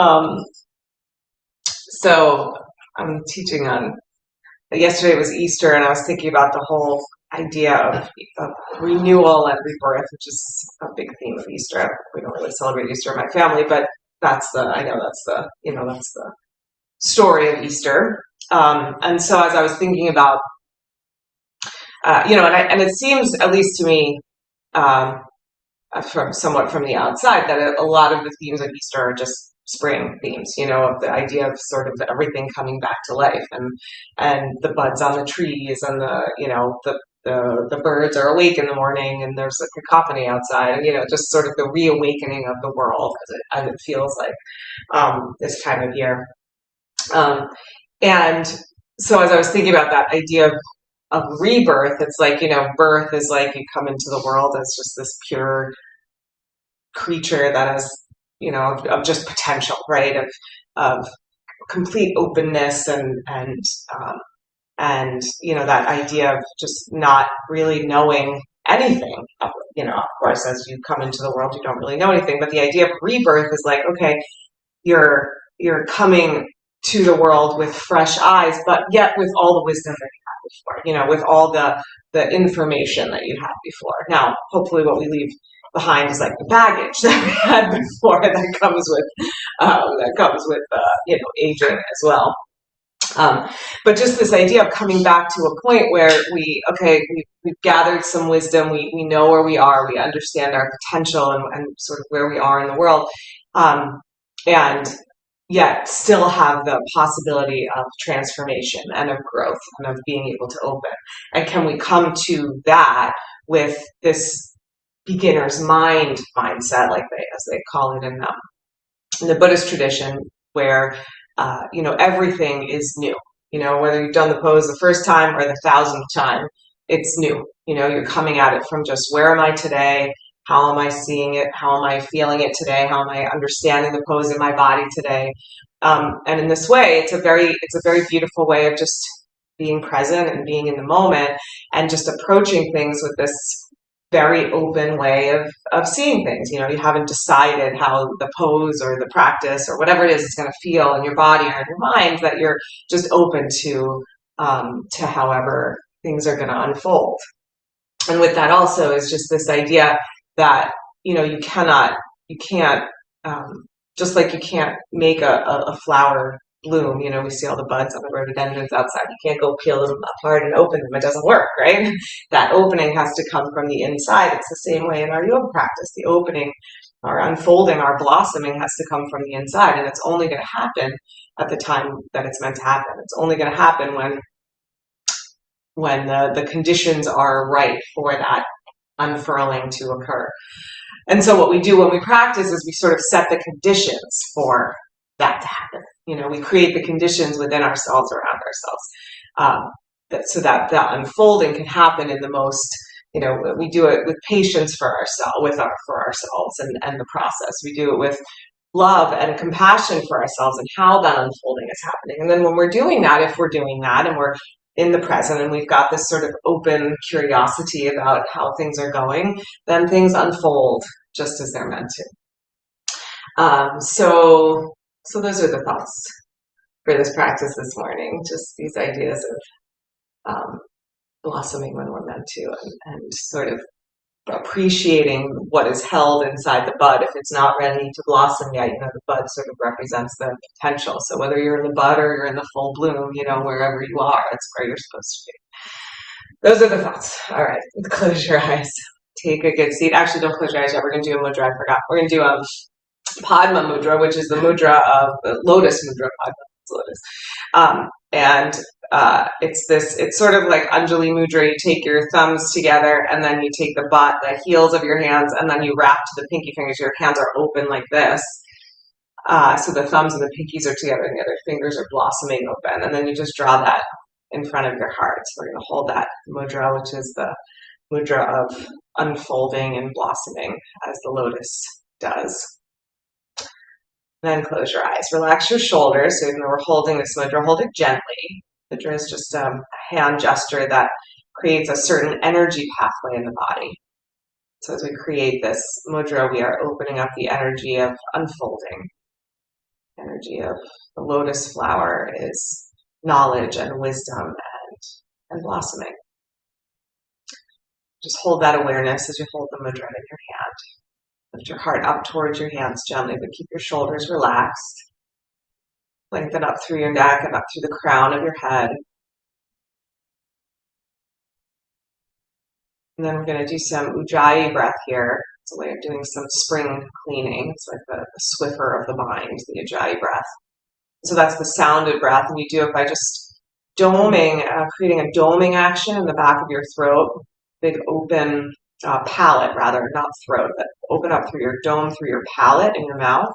Um, so I'm teaching on, yesterday was Easter, and I was thinking about the whole idea of renewal and rebirth, which is a big theme of Easter. We don't really celebrate Easter in my family, but I know that's the story of Easter. And so as I was thinking about, and it seems, at least to me, from somewhat from the outside, that a lot of the themes of Easter are just spring themes, of the idea of sort of everything coming back to life, and the buds on the trees, and the birds are awake in the morning, and there's a cacophony outside, and just sort of the reawakening of the world as it feels like this time of year. And so as I was thinking about that idea of rebirth, it's like, birth is like you come into the world as just this pure creature that is, of just potential, right? Of complete openness and that idea of just not really knowing anything. Of course, as you come into the world, you don't really know anything. But the idea of rebirth is like, okay, you're coming to the world with fresh eyes, but yet with all the wisdom that you had before, with all the information that you had before. Now, hopefully what we leave behind is like the baggage that we had before that comes with aging as well. But just this idea of coming back to a point where we've gathered some wisdom, we know where we are, we understand our potential and sort of where we are in the world, and yet still have the possibility of transformation and of growth and of being able to open. And can we come to that with this beginner's mind mindset, as they call it in the Buddhist tradition, where everything is new. Whether you've done the pose the first time or the 1,000th time, it's new. You're coming at it from just, where am I today? How am I seeing it? How am I feeling it today? How am I understanding the pose in my body today? And in this way, it's a very beautiful way of just being present and being in the moment, and just approaching things with this very open way of seeing things. You haven't decided how the pose or the practice or whatever it is going to feel in your body or in your mind, that you're just open to however things are going to unfold. And with that also is just this idea that, you can't, just like you can't make a flower bloom, we see all the buds on the rhododendrons outside. You can't go peel them apart and open them. It doesn't work, right? That opening has to come from the inside. It's the same way in our yoga practice. The opening, our unfolding, our blossoming has to come from the inside, and it's only going to happen at the time that it's meant to happen. It's only going to happen when the conditions are right for that unfurling to occur. And so what we do when we practice is we sort of set the conditions for that to happen. We create the conditions within ourselves, around ourselves, so that unfolding can happen in the most, we do it with patience for ourselves and the process. We do it with love and compassion for ourselves and how that unfolding is happening. And then when we're doing that, if we're doing that and we're in the present and we've got this sort of open curiosity about how things are going, then things unfold just as they're meant to. So those are the thoughts for this practice this morning. Just these ideas of blossoming when we're meant to, and sort of appreciating what is held inside the bud. If it's not ready to blossom yet, the bud sort of represents the potential. So whether you're in the bud or you're in the full bloom, wherever you are, that's where you're supposed to be. Those are the thoughts. All right, close your eyes. Take a good seat. Actually, don't close your eyes yet. We're going to do a mudra. I forgot. We're going to do Padma Mudra, which is the mudra of the lotus mudra. Padma lotus. It's sort of like Anjali Mudra. You take your thumbs together, and then you take the heels of your hands, and then you wrap to the pinky fingers. Your hands are open like this. So the thumbs and the pinkies are together, and the other fingers are blossoming open. And then you just draw that in front of your heart. So we're going to hold that mudra, which is the mudra of unfolding and blossoming, as the lotus does. Then close your eyes. Relax your shoulders. So even though we're holding this mudra, hold it gently. Mudra is just a hand gesture that creates a certain energy pathway in the body. So as we create this mudra, we are opening up the energy of unfolding energy of the lotus flower is knowledge and wisdom and blossoming. Just hold that awareness as you hold the mudra in your hand. Lift your heart up towards your hands gently, but keep your shoulders relaxed. Lengthen up through your neck and up through the crown of your head. And then we're going to do some Ujayyi breath here. It's a way of doing some spring cleaning. It's like the Swiffer of the mind, the Ujayyi breath. So that's the sounded breath, and you do it by just doming, creating a doming action in the back of your throat. Big open palate, rather, not throat, but open up through your dome, through your palate in your mouth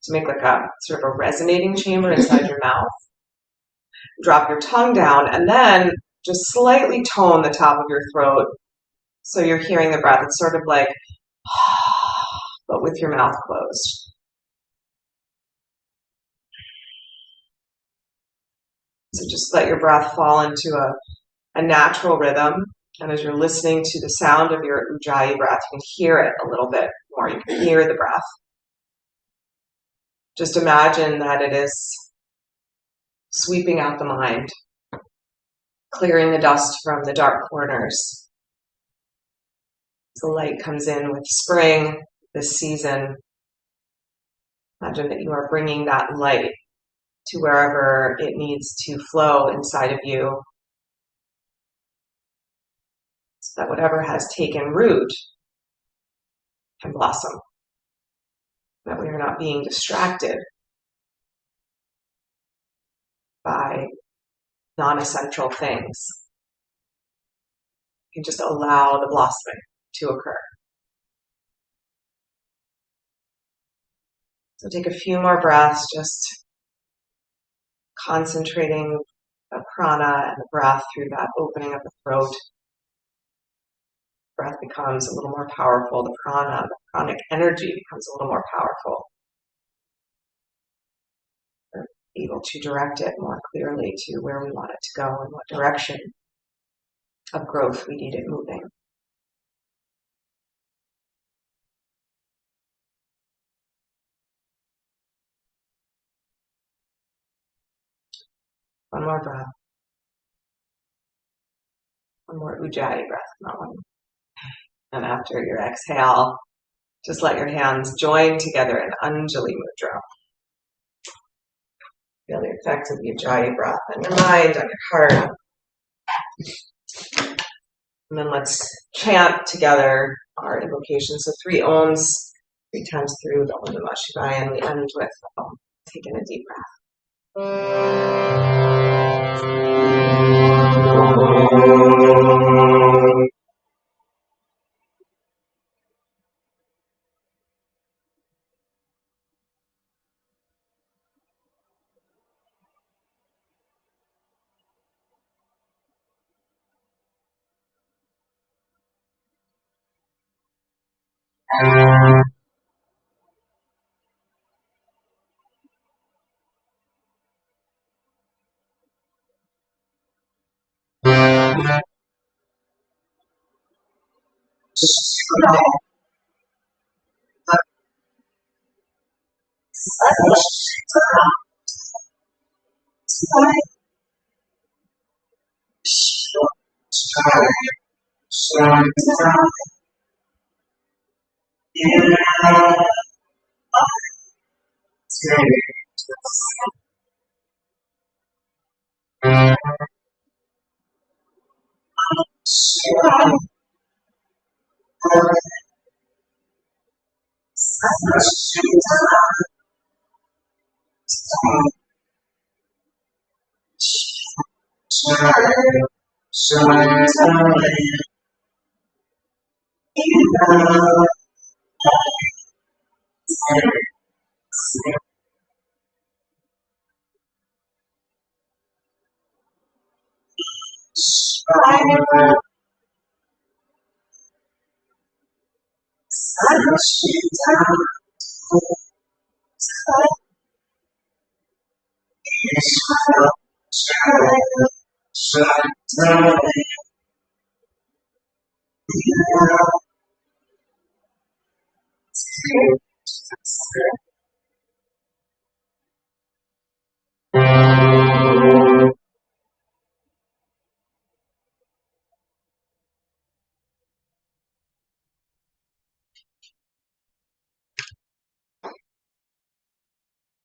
to make like a sort of a resonating chamber inside your mouth. Drop your tongue down, and then just slightly tone the top of your throat so you're hearing the breath. It's sort of like, but with your mouth closed. So just let your breath fall into a natural rhythm. And as you're listening to the sound of your Ujayyi breath, you can hear it a little bit more. You can hear the breath. Just imagine that it is sweeping out the mind, clearing the dust from the dark corners. The light comes in with spring, this season. Imagine that you are bringing that light to wherever it needs to flow inside of you, so that whatever has taken root can blossom, that we are not being distracted by non-essential things. You can just allow the blossoming to occur. So take a few more breaths, just concentrating the prana and the breath through that opening of the throat. Breath becomes a little more powerful. The prana, the pranic energy becomes a little more powerful. We're able to direct it more clearly to where we want it to go and what direction of growth we need it moving. One more breath. One more Ujayyi breath, not one. And after your exhale, just let your hands join together in Anjali Mudra. Feel the effect of the Ujayyi breath on your mind, on your heart. And then let's chant together our invocation. So 3 ohms, 3 times through the Om Namah Shivaya, and we end with taking a deep breath.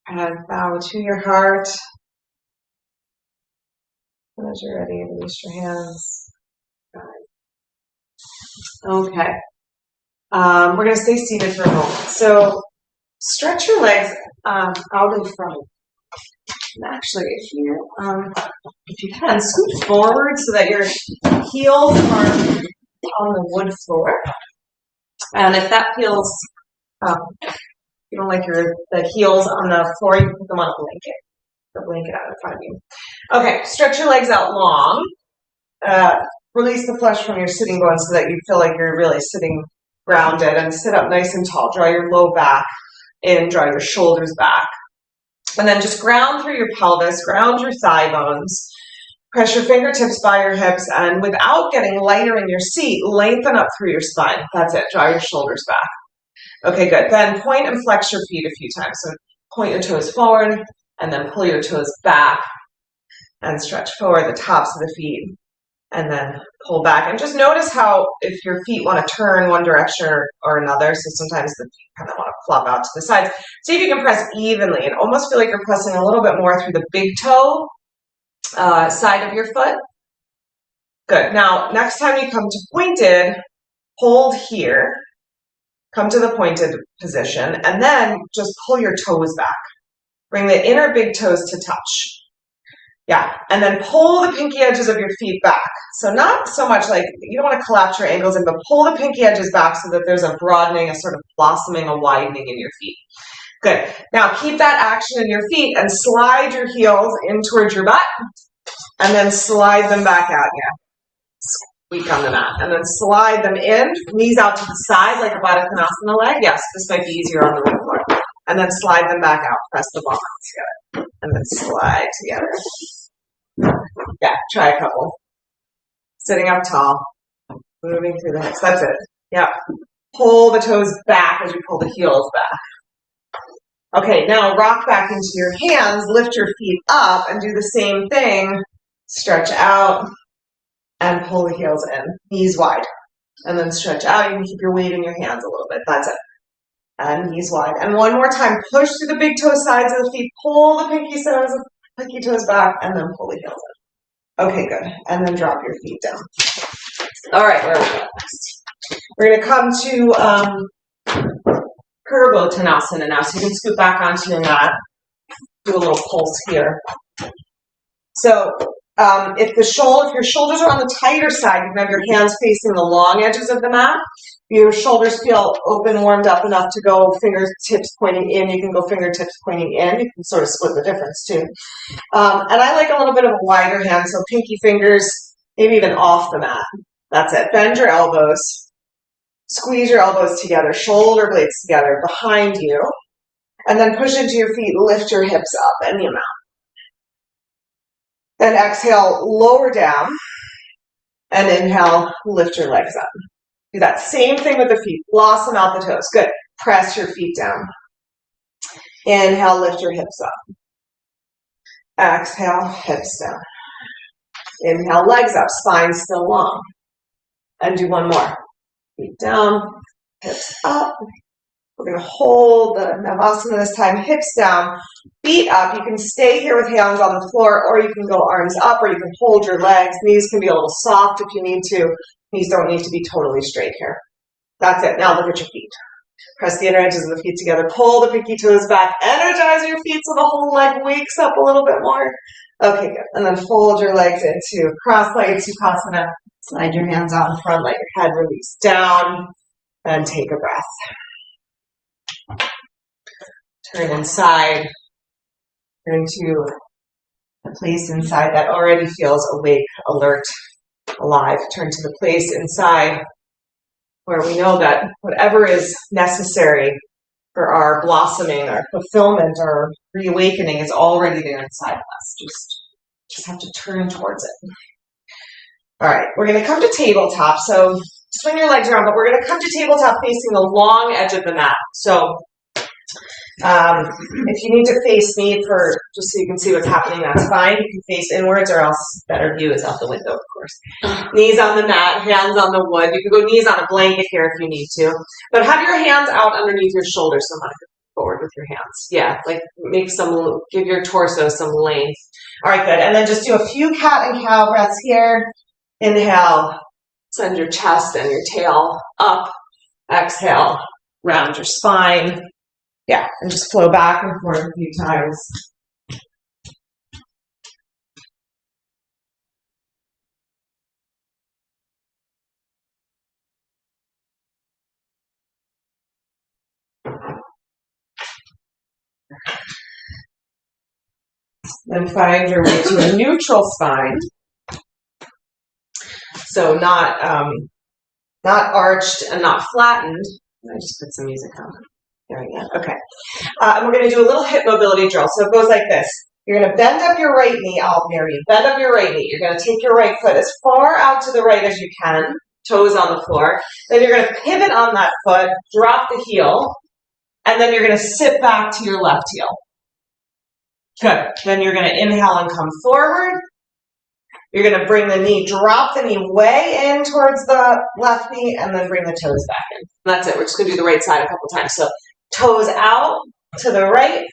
And bow to your heart. And as you're ready, release your hands. Okay. We're going to stay seated for a moment. So stretch your legs out in front. And actually, if you can, scoot forward so that your heels are on the wood floor. And if that feels, you don't like the heels on the floor, you can put them on a blanket. The blanket out in front of you. Okay, stretch your legs out long. Release the flesh from your sitting bones so that you feel like you're really sitting grounded, and sit up nice and tall. Draw your low back in, draw your shoulders back. And then just ground through your pelvis, ground your thigh bones. Press your fingertips by your hips, and without getting lighter in your seat, lengthen up through your spine. That's it. Draw your shoulders back. Okay, good. Then point and flex your feet a few times. So point your toes forward, and then pull your toes back, and stretch forward the tops of the feet, and then pull back. And just notice how if your feet want to turn one direction or another, so sometimes the feet kind of want to flop out to the sides. See if you can press evenly and almost feel like you're pressing a little bit more through the big toe side of your foot. Good. Now, next time you come to pointed, hold here, come to the pointed position, and then just pull your toes back. Bring the inner big toes to touch. Yeah, and then pull the pinky edges of your feet back. So not so much like, you don't want to collapse your ankles in, but pull the pinky edges back so that there's a broadening, a sort of blossoming, a widening in your feet. Good. Now keep that action in your feet and slide your heels in towards your butt, and then slide them back out. Yeah. Squeak on the mat. And then slide them in, knees out to the side like a Vasisthasana leg. Yes, this might be easier on the wood floor. And then slide them back out. Press the palms together. And then slide together. Yeah, try a couple. Sitting up tall. Moving through the hips. That's it. Yeah. Pull the toes back as you pull the heels back. Okay, now rock back into your hands. Lift your feet up and do the same thing. Stretch out and pull the heels in. Knees wide. And then stretch out. You can keep your weight in your hands a little bit. That's it. And knees wide. And one more time, push through the big toe sides of the feet, pull the pinky toes back, and then pull the heels in. Okay, good. And then drop your feet down. All right, where are we going next? We're going to come to Rebirth now. So you can scoot back onto your mat. Do a little pulse here. So if your shoulders are on the tighter side, you can have your hands facing the long edges of the mat. Your shoulders feel open, warmed up enough to go fingertips pointing in. You can go fingertips pointing in. You can sort of split the difference too. And I like a little bit of a wider hand, so pinky fingers, maybe even off the mat. That's it. Bend your elbows. Squeeze your elbows together, shoulder blades together behind you. And then push into your feet, lift your hips up any amount. Then exhale, lower down. And inhale, lift your legs up. Do that same thing with the feet. Blossom out the toes. Good. Press your feet down. Inhale, lift your hips up. Exhale, hips down. Inhale, legs up, spine still long. And do one more. Feet down, hips up. We're going to hold the Navasana this time, hips down, feet up. You can stay here with hands on the floor, or you can go arms up, or you can hold your legs. Knees can be a little soft if you need to. Knees don't need to be totally straight here. That's it. Now look at your feet. Press the inner edges of the feet together. Pull the pinky toes back. Energize your feet so the whole leg wakes up a little bit more. Okay, good. And then fold your legs into cross-legged Sukhasana. Slide your hands out in front. Let your head release down. And take a breath. Turn inside. Turn to a place inside that already feels awake, alert, alive. Turn to the place inside where we know that whatever is necessary for our blossoming, our fulfillment, our reawakening is already there inside of us. Just have to turn towards it. All right, we're going to come to tabletop. So swing your legs around, but we're going to come to tabletop facing the long edge of the mat. So if you need to face me just so you can see what's happening, that's fine. You can face inwards, or else better view is out the window, of course. Knees on the mat, hands on the wood. You can go knees on a blanket here if you need to. But have your hands out underneath your shoulders, so forward with your hands. Yeah, like give your torso some length. All right, good. And then just do a few cat and cow breaths here. Inhale, send your chest and your tail up. Exhale, round your spine. Yeah, and just flow back and forth a few times. Then find your way to a neutral spine. So not arched and not flattened. I just put some music on. There we go. Okay. And we're going to do a little hip mobility drill. So it goes like this. You're going to bend up your right knee. I'll marry you. Bend up your right knee. You're going to take your right foot as far out to the right as you can, toes on the floor. Then you're going to pivot on that foot, drop the heel, and then you're going to sit back to your left heel. Good. Then you're going to inhale and come forward. You're going to bring the knee, drop the knee way in towards the left knee, and then bring the toes back in. That's it. We're just going to do the right side a couple times. So toes out to the right,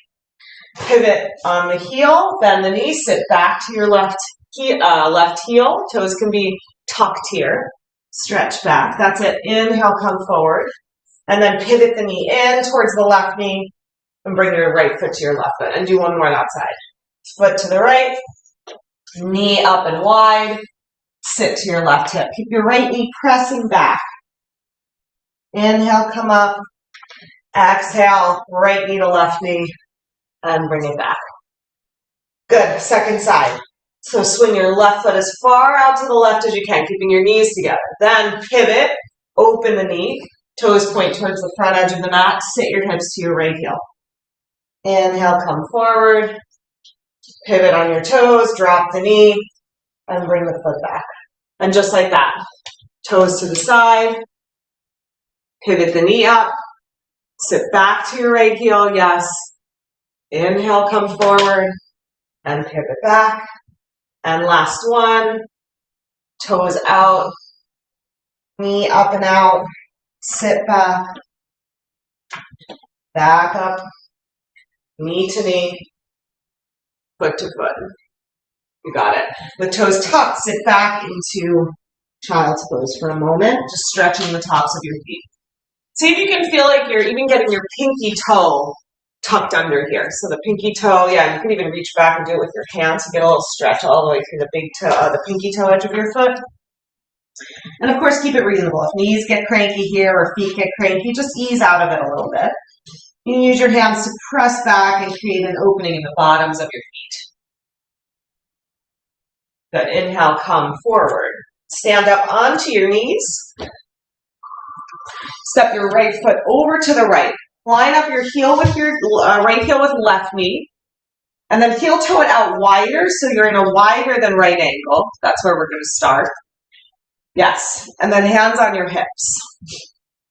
pivot on the heel, bend the knee, sit back to your left heel. Toes can be tucked here. Stretch back. That's it. Inhale, come forward. And then pivot the knee in towards the left knee and bring your right foot to your left foot. And do one more that side. Foot to the right, knee up and wide, sit to your left hip. Keep your right knee pressing back. Inhale, come up. Exhale, right knee to left knee, and bring it back. Good. Second side. So swing your left foot as far out to the left as you can, keeping your knees together. Then pivot, open the knee, toes point towards the front edge of the mat, sit your hips to your right heel. Inhale, come forward, pivot on your toes, drop the knee, and bring the foot back. And just like that, toes to the side, pivot the knee up, sit back to your right heel, yes. Inhale, come forward, and pivot back. And last one, toes out, knee up and out, sit back, back up, knee to knee, foot to foot. You got it. With toes tucked, sit back into child's pose for a moment, just stretching the tops of your feet. See if you can feel like you're even getting your pinky toe tucked under here. So the pinky toe, yeah, you can even reach back and do it with your hands to get a little stretch all the way through the big toe, the pinky toe edge of your foot. And of course, keep it reasonable. If knees get cranky here or feet get cranky, just ease out of it a little bit. You can use your hands to press back and create an opening in the bottoms of your feet. Good. Inhale, come forward. Stand up onto your knees. Step your right foot over to the right. Line up your heel with your right heel with left knee. And then heel toe it out wider, so you're in a wider than right angle. That's where we're going to start. Yes. And then hands on your hips.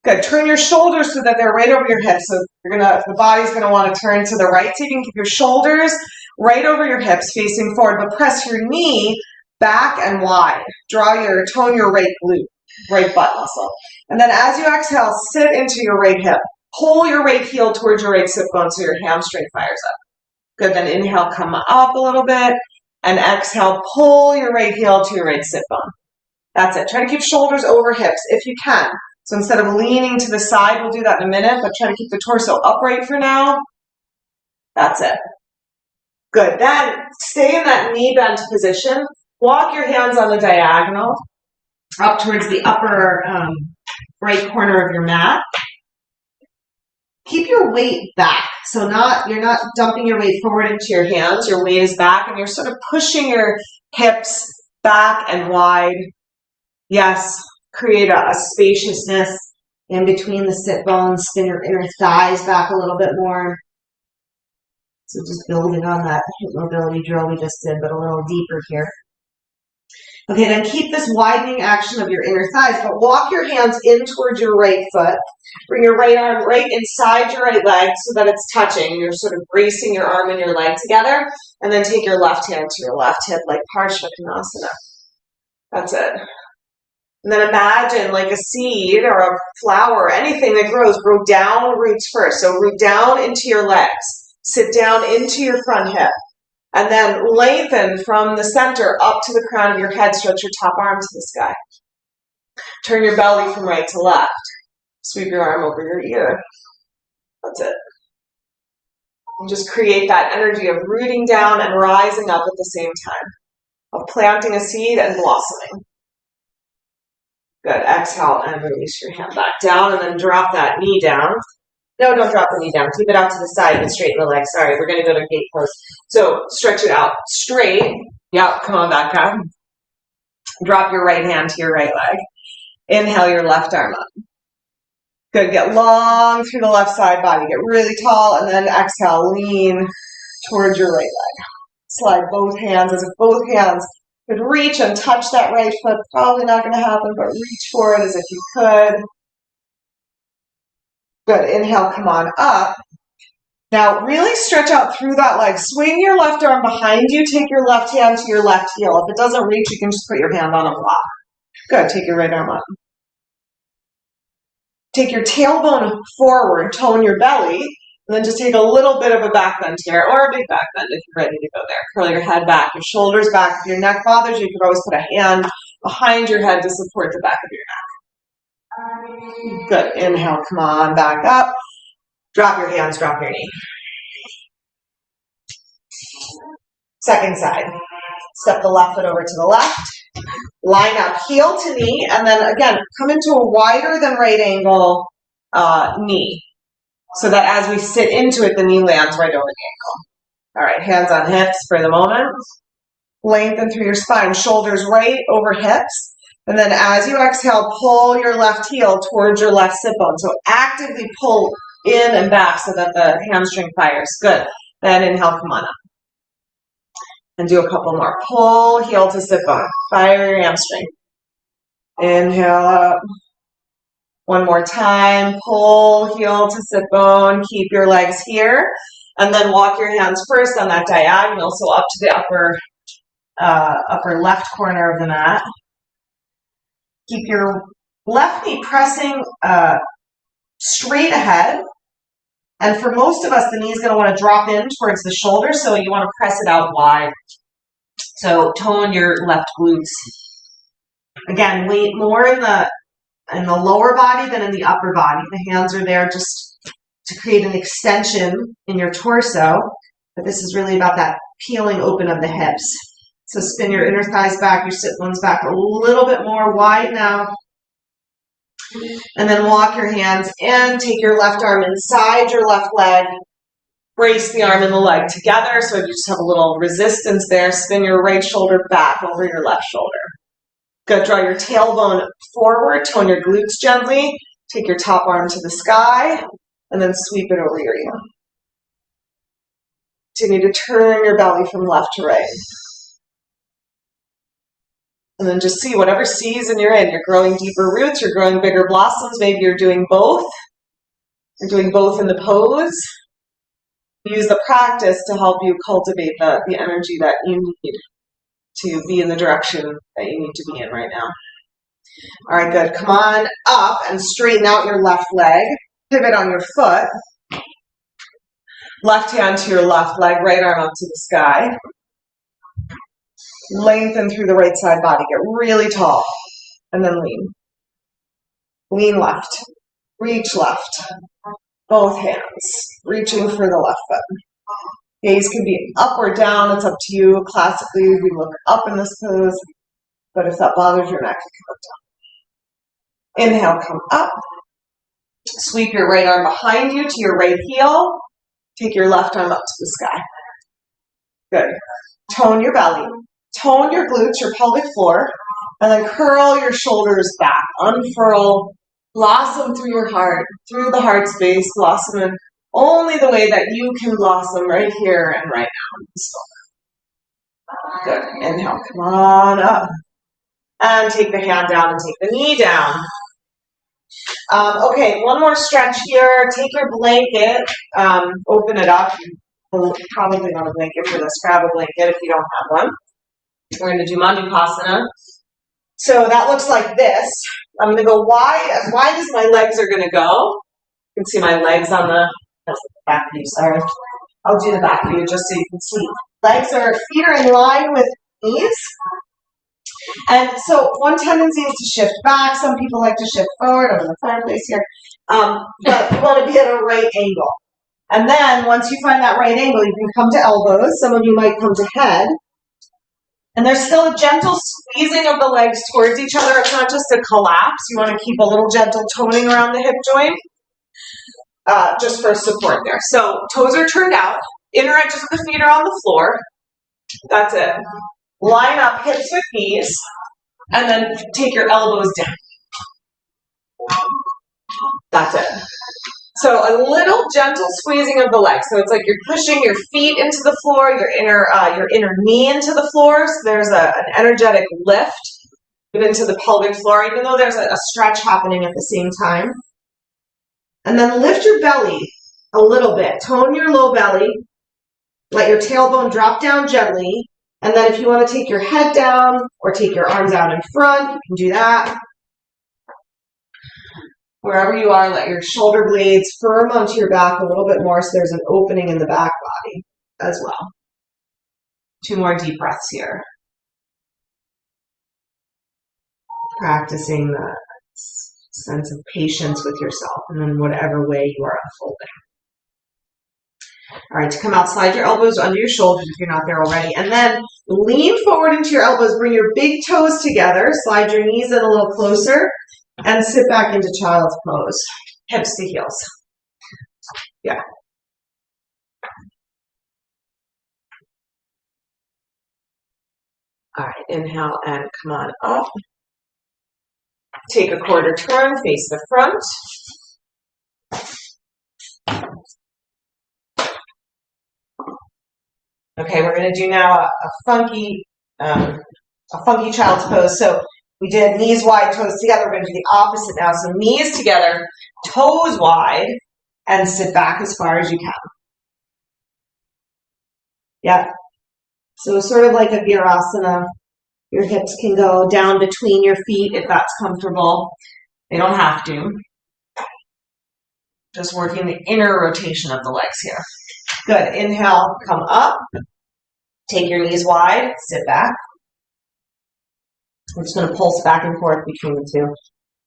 Good. Turn your shoulders so that they're right over your hips. So the body's going to want to turn to the right. So you can keep your shoulders right over your hips facing forward, but press your knee back and wide. Tone your right glute, right butt muscle. And then as you exhale, sit into your right hip. Pull your right heel towards your right sit bone so your hamstring fires up. Good. Then inhale, come up a little bit. And exhale, pull your right heel to your right sit bone. That's it. Try to keep shoulders over hips if you can. So instead of leaning to the side, we'll do that in a minute, but try to keep the torso upright for now. That's it. Good. Then stay in that knee bent position. Walk your hands on the diagonal up towards the upper right corner of your mat. Keep your weight back. So you're not dumping your weight forward into your hands. Your weight is back and you're sort of pushing your hips back and wide. Yes. Create a spaciousness in between the sit bones. Spin your inner thighs back a little bit more. So just building on that hip mobility drill we just did, but a little deeper here. Okay, then keep this widening action of your inner thighs, but walk your hands in towards your right foot. Bring your right arm right inside your right leg so that it's touching. You're sort of bracing your arm and your leg together. And then take your left hand to your left hip like Parshvanasana. That's it. And then imagine like a seed or a flower, anything that grows, grow down roots first. So root down into your legs, sit down into your front hip, and then lengthen from the center up to the crown of your head. Stretch your top arm to the sky. Turn your belly from right to left. Sweep your arm over your ear. That's it. And just create that energy of rooting down and rising up at the same time, of planting a seed and blossoming. Good. Exhale and release your hand back down, and then drop that knee down. No, don't drop the knee down. Keep it out to the side and straighten the legs. Sorry, we're going to go to gate pose. So stretch it out straight. Yeah, come on back up. Drop your right hand to your right leg. Inhale your left arm up. Good. Get long through the left side body. Get really tall, and then exhale. Lean towards your right leg. Slide both hands as if both hands could reach and touch that right foot. Probably not going to happen, but reach for it as if you could. Good. Inhale, come on up. Now, really stretch out through that leg. Swing your left arm behind you. Take your left hand to your left heel. If it doesn't reach, you can just put your hand on a block. Good. Take your right arm up. Take your tailbone forward, tone your belly, and then just take a little bit of a back bend here, or a big back bend if you're ready to go there. Curl your head back, your shoulders back. If your neck bothers you, you can always put a hand behind your head to support the back of your neck. Good. Inhale, come on, back up. Drop your hands, drop your knee. Second side. Step the left foot over to the left. Line up heel to knee, and then again, come into a wider than right angle knee, so that as we sit into it, the knee lands right over the ankle. All right, hands on hips for the moment. Lengthen through your spine, shoulders right over hips. And then as you exhale, pull your left heel towards your left sit bone. So actively pull in and back so that the hamstring fires. Good. Then inhale, come on up. And do a couple more. Pull heel to sit bone. Fire your hamstring. Inhale up. One more time. Pull heel to sit bone. Keep your legs here. And then walk your hands first on that diagonal, so up to the upper left corner of the mat. Keep your left knee pressing straight ahead. And for most of us, the knee is going to want to drop in towards the shoulder, so you want to press it out wide. So tone your left glutes. Again, weight more in the lower body than in the upper body. The hands are there just to create an extension in your torso, but this is really about that peeling open of the hips. So spin your inner thighs back, your sit bones back a little bit more wide now. And then walk your hands in, take your left arm inside your left leg, brace the arm and the leg together, so you just have a little resistance there. Spin your right shoulder back over your left shoulder. Good. Draw your tailbone forward, tone your glutes gently, take your top arm to the sky, and then sweep it over your ear. Continue to turn your belly from left to right. And then just see whatever season you're in. You're growing deeper roots, you're growing bigger blossoms, maybe you're doing both. You're doing both in the pose. Use the practice to help you cultivate the energy that you need to be in the direction that you need to be in right now. All right, good. Come on up and straighten out your left leg. Pivot on your foot. Left hand to your left leg, right arm up to the sky. Lengthen through the right side body. Get really tall. And then lean. Lean left. Reach left. Both hands. Reaching for the left foot. Gaze can be up or down. It's up to you. Classically, we look up in this pose. But if that bothers your neck, you can look down. Inhale, come up. Sweep your right arm behind you to your right heel. Take your left arm up to the sky. Good. Tone your belly. Tone your glutes, your pelvic floor, and then curl your shoulders back. Unfurl, blossom through your heart, through the heart space, blossom in only the way that you can blossom right here and right now. Good. Inhale, come on up. And take the hand down and take the knee down. Okay, one more stretch here. Take your blanket, open it up. You'll probably want a blanket for this. Grab a blanket if you don't have one. We're going to do Madhukasana. So that looks like this. I'm going to go as wide as my legs are going to go. You can see my legs on that's the back view, sorry. I'll do the back view just so you can see. Feet are in line with knees. And so one tendency is to shift back. Some people like to shift forward over the fireplace here. But you want to be at a right angle. And then once you find that right angle, you can come to elbows. Some of you might come to head. And there's still a gentle squeezing of the legs towards each other. It's not just a collapse. You want to keep a little gentle toning around the hip joint, just for support there. So toes are turned out. Inner edges of the feet are on the floor. That's it. Line up hips with knees, and then take your elbows down. That's it. So a little gentle squeezing of the legs. So it's like you're pushing your feet into the floor, your inner knee into the floor. So there's an energetic lift into the pelvic floor, even though there's a stretch happening at the same time. And then lift your belly a little bit. Tone your low belly. Let your tailbone drop down gently. And then if you want to take your head down or take your arms out in front, you can do that. Wherever you are, let your shoulder blades firm onto your back a little bit more so there's an opening in the back body as well. 2 more deep breaths here. Practicing the sense of patience with yourself and in whatever way you are unfolding. All right, to come out, slide your elbows under your shoulders if you're not there already. And then lean forward into your elbows, bring your big toes together, slide your knees in a little closer, and sit back into child's pose, hips to heels. Yeah. All right, inhale and come on up. Take a quarter turn, face the front. Okay, we're going to do now a funky child's pose. So we did knees wide, toes together. We're going to do the opposite now. So knees together, toes wide, and sit back as far as you can. Yeah. So sort of like a Virasana. Your hips can go down between your feet if that's comfortable. They don't have to. Just working the inner rotation of the legs here. Good. Inhale, come up. Take your knees wide, sit back. We're just going to pulse back and forth between the two.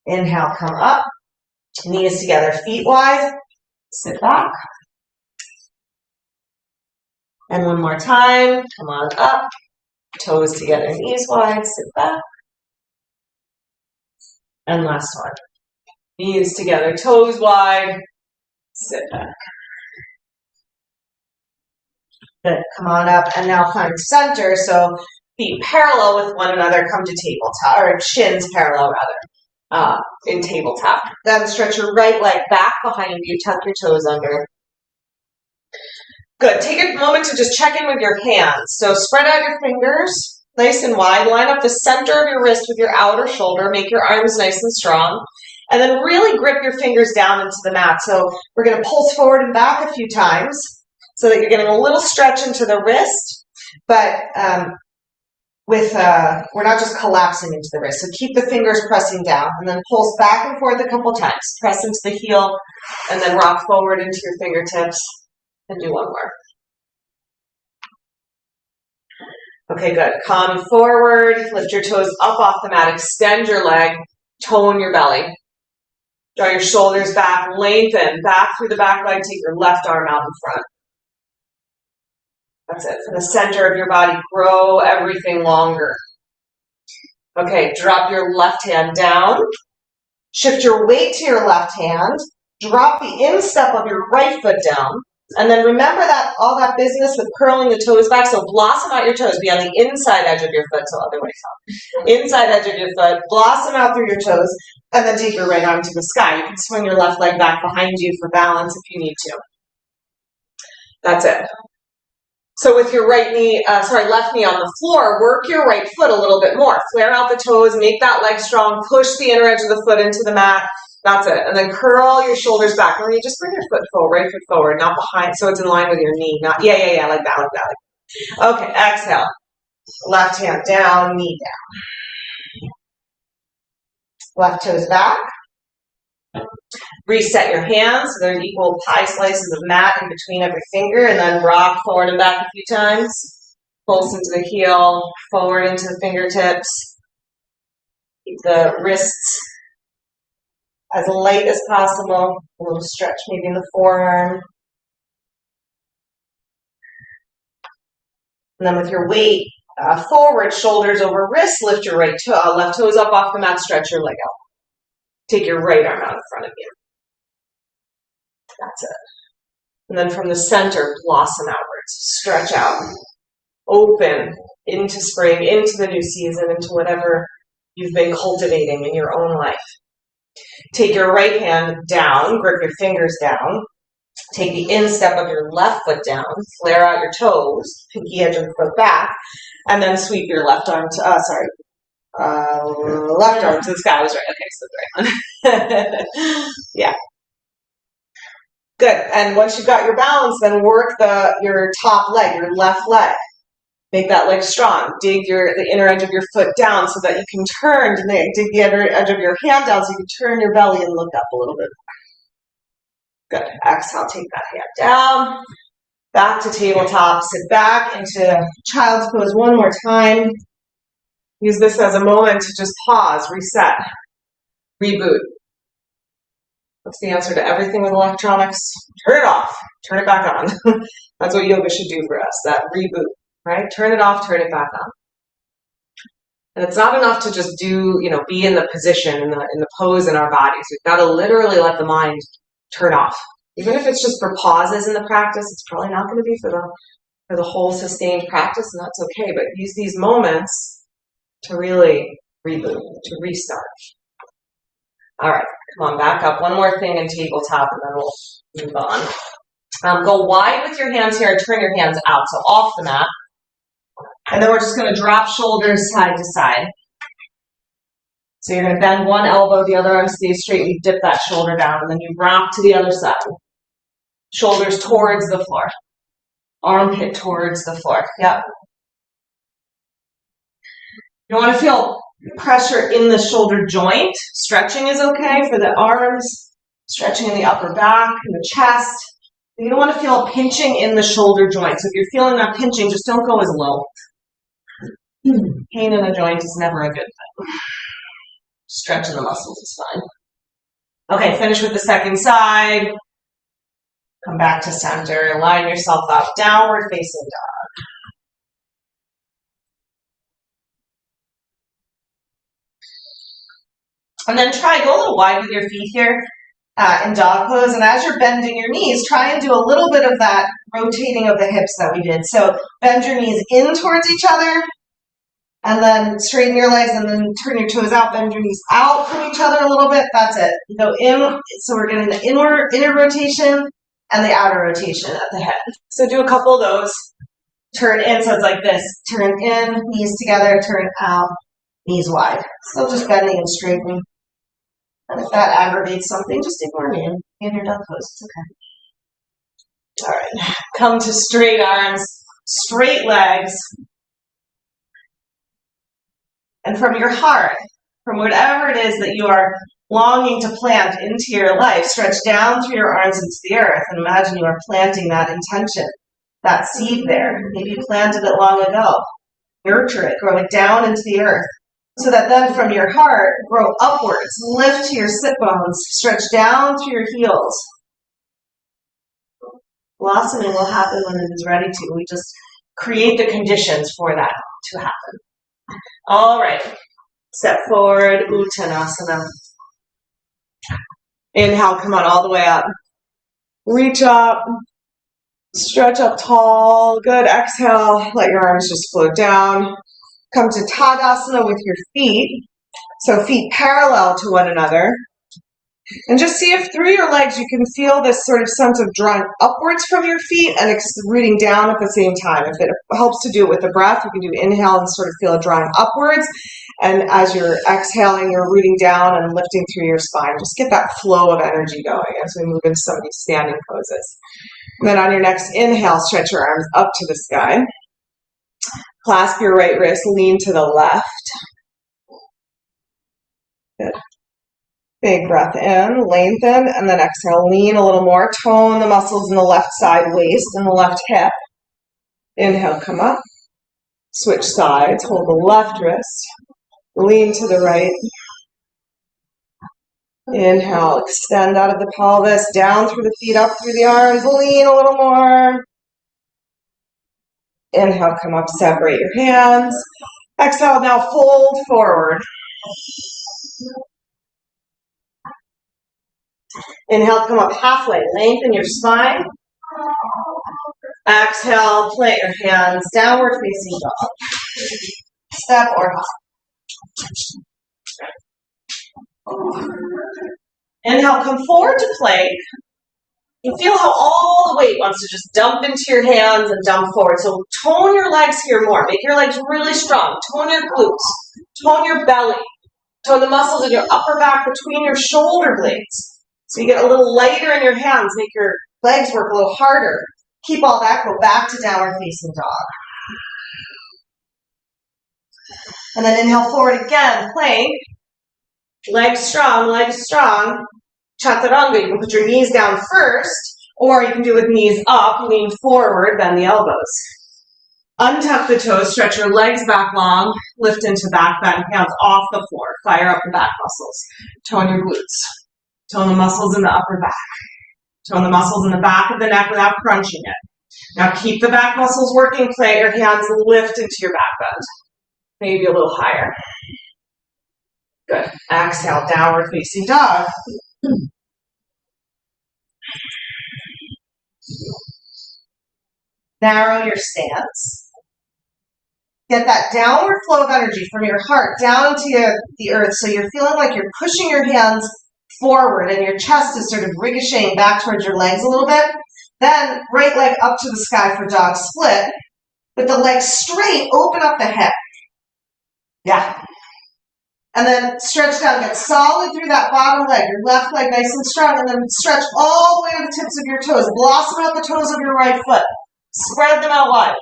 Inhale, come up. Knees together, feet wide. Sit back. And one more time. Come on up. Toes together, knees wide. Sit back. And last one. Knees together, toes wide. Sit back. Good. Come on up. And now find center. So feet parallel with one another. Come to tabletop, or shins parallel rather. In tabletop. Then stretch your right leg back behind you. Tuck your toes under. Good. Take a moment to just check in with your hands. So spread out your fingers nice and wide. Line up the center of your wrist with your outer shoulder. Make your arms nice and strong. And then really grip your fingers down into the mat. So we're going to pulse forward and back a few times so that you're getting a little stretch into the wrist. But we're not just collapsing into the wrist. So keep the fingers pressing down and then pulse back and forth a couple times. Press into the heel and then rock forward into your fingertips and do one more. Okay, good. Come forward, lift your toes up off the mat, extend your leg, tone your belly. Draw your shoulders back, lengthen, back through the back leg, take your left arm out in front. That's it. From the center of your body, grow everything longer. Okay, drop your left hand down. Shift your weight to your left hand. Drop the instep of your right foot down. And then remember that all that business with curling the toes back. So blossom out your toes. Be on the inside edge of your foot. So other way up. Inside edge of your foot. Blossom out through your toes. And then take your right arm to the sky. You can swing your left leg back behind you for balance if you need to. That's it. So with your left knee on the floor, work your right foot a little bit more. Flare out the toes, make that leg strong, push the inner edge of the foot into the mat. That's it. And then curl your shoulders back. And then you just bring your foot forward, right foot forward, not behind, so it's in line with your knee. Not like that. Okay, exhale. Left hand down, knee down. Left toes back. Reset your hands so there's equal pie slices of mat in between every finger, and then rock forward and back a few times. Pulse into the heel, forward into the fingertips. Keep the wrists as light as possible. A little stretch maybe in the forearm. And then with your weight forward, shoulders over wrists, lift your left toes up off the mat, stretch your leg out. Take your right arm out in front of you. That's it. And then from the center, blossom outwards. Stretch out. Open into spring, into the new season, into whatever you've been cultivating in your own life. Take your right hand down, grip your fingers down. Take the instep of your left foot down, flare out your toes, pinky edge of the foot back, and then sweep your left arm to, left arm to the sky. I was right. Okay, so the right one. Yeah. Good. And once you've got your balance, then work your top leg, your left leg. Make that leg strong. Dig the inner edge of your foot down so that you can turn. Dig the inner edge of your hand down so you can turn your belly and look up a little bit. Good. Exhale, take that hand down. Back to tabletop. Sit back into child's pose one more time. Use this as a moment to just pause, reset, reboot. What's the answer to everything with electronics? Turn it off. Turn it back on. That's what yoga should do for us, that reboot, right? Turn it off, turn it back on. And it's not enough to just be in the position, in the pose in our bodies. We've got to literally let the mind turn off. Even if it's just for pauses in the practice, it's probably not going to be for the whole sustained practice, and that's okay. But use these moments to really reboot, to restart. All right, come on, back up. One more thing in tabletop, and then we'll move on. Go wide with your hands here and turn your hands out, so off the mat. And then we're just going to drop shoulders side to side. So you're going to bend one elbow, the other arm stays straight. You dip that shoulder down, and then you rock to the other side. Shoulders towards the floor. Armpit towards the floor. Yep. You want to feel pressure in the shoulder joint. Stretching is okay for the arms. Stretching in the upper back, in the chest. You don't want to feel pinching in the shoulder joint. So if you're feeling that pinching, just don't go as low. Pain in the joint is never a good thing. Stretching the muscles is fine. Okay, finish with the second side. Come back to center. Line yourself up. Downward facing dog. And then go a little wide with your feet here in dog pose. And as you're bending your knees, try and do a little bit of that rotating of the hips that we did. So bend your knees in towards each other. And then straighten your legs and then turn your toes out, bend your knees out from each other a little bit. That's it. You go in, so we're getting the inner rotation and the outer rotation at the head. So do a couple of those. Turn in, so it's like this. Turn in, knees together, turn out, knees wide. Still just bending and straightening. And if that aggravates something, just ignore me and be in your dog pose. It's okay. All right. Come to straight arms, straight legs. And from your heart, from whatever it is that you are longing to plant into your life, stretch down through your arms into the earth and imagine you are planting that intention, that seed there. Maybe you planted it long ago. Nurture it, grow it down into the earth so that then from your heart, grow upwards, lift to your sit bones, stretch down through your heels. Blossoming will happen when it is ready to. We just create the conditions for that to happen. All right, step forward, Uttanasana. Inhale, come on, all the way up. Reach up, stretch up tall. Good, exhale, let your arms just float down. Come to Tadasana with your feet. So feet parallel to one another. And just see if through your legs you can feel this sort of sense of drawing upwards from your feet and rooting down at the same time. If it helps to do it with the breath, you can do inhale and sort of feel it drawing upwards. And as you're exhaling, you're rooting down and lifting through your spine. Just get that flow of energy going as we move into some of these standing poses. And then on your next inhale, stretch your arms up to the sky. Clasp your right wrist, lean to the left. Good. Big breath in, lengthen, and then exhale, lean a little more. Tone the muscles in the left side waist and the left hip. Inhale, come up. Switch sides, hold the left wrist. Lean to the right. Inhale, extend out of the pelvis, down through the feet, up through the arms. Lean a little more. Inhale, come up, separate your hands. Exhale, now fold forward. Inhale, come up halfway, lengthen your spine. Exhale, plant your hands, downward facing dog. Step or hop. Inhale, come forward to plank. You feel how all the weight wants to just dump into your hands and dump forward. So tone your legs here more. Make your legs really strong. Tone your glutes. Tone your belly. Tone the muscles in your upper back between your shoulder blades. So you get a little lighter in your hands. Make your legs work a little harder. Keep all that. Go back to downward facing dog. And then inhale forward again. Plank. Legs strong, legs strong. Chaturanga, you can put your knees down first, or you can do it with knees up, lean forward, bend the elbows. Untuck the toes, stretch your legs back long, lift into back bend, hands off the floor, fire up the back muscles. Tone your glutes. Tone the muscles in the upper back. Tone the muscles in the back of the neck without crunching it. Now keep the back muscles working, plant your hands, lift into your back bend. Maybe a little higher. Good. Exhale, downward facing dog. Narrow your stance. Get that downward flow of energy from your heart down to the earth, so you're feeling like you're pushing your hands forward and your chest is sort of ricocheting back towards your legs a little bit. Then right leg up to the sky for dog split. With the legs straight, open up the hip. Yeah. And then stretch down, get solid through that bottom leg, your left leg nice and strong, and then stretch all the way to the tips of your toes. Blossom out the toes of your right foot. Spread them out wide.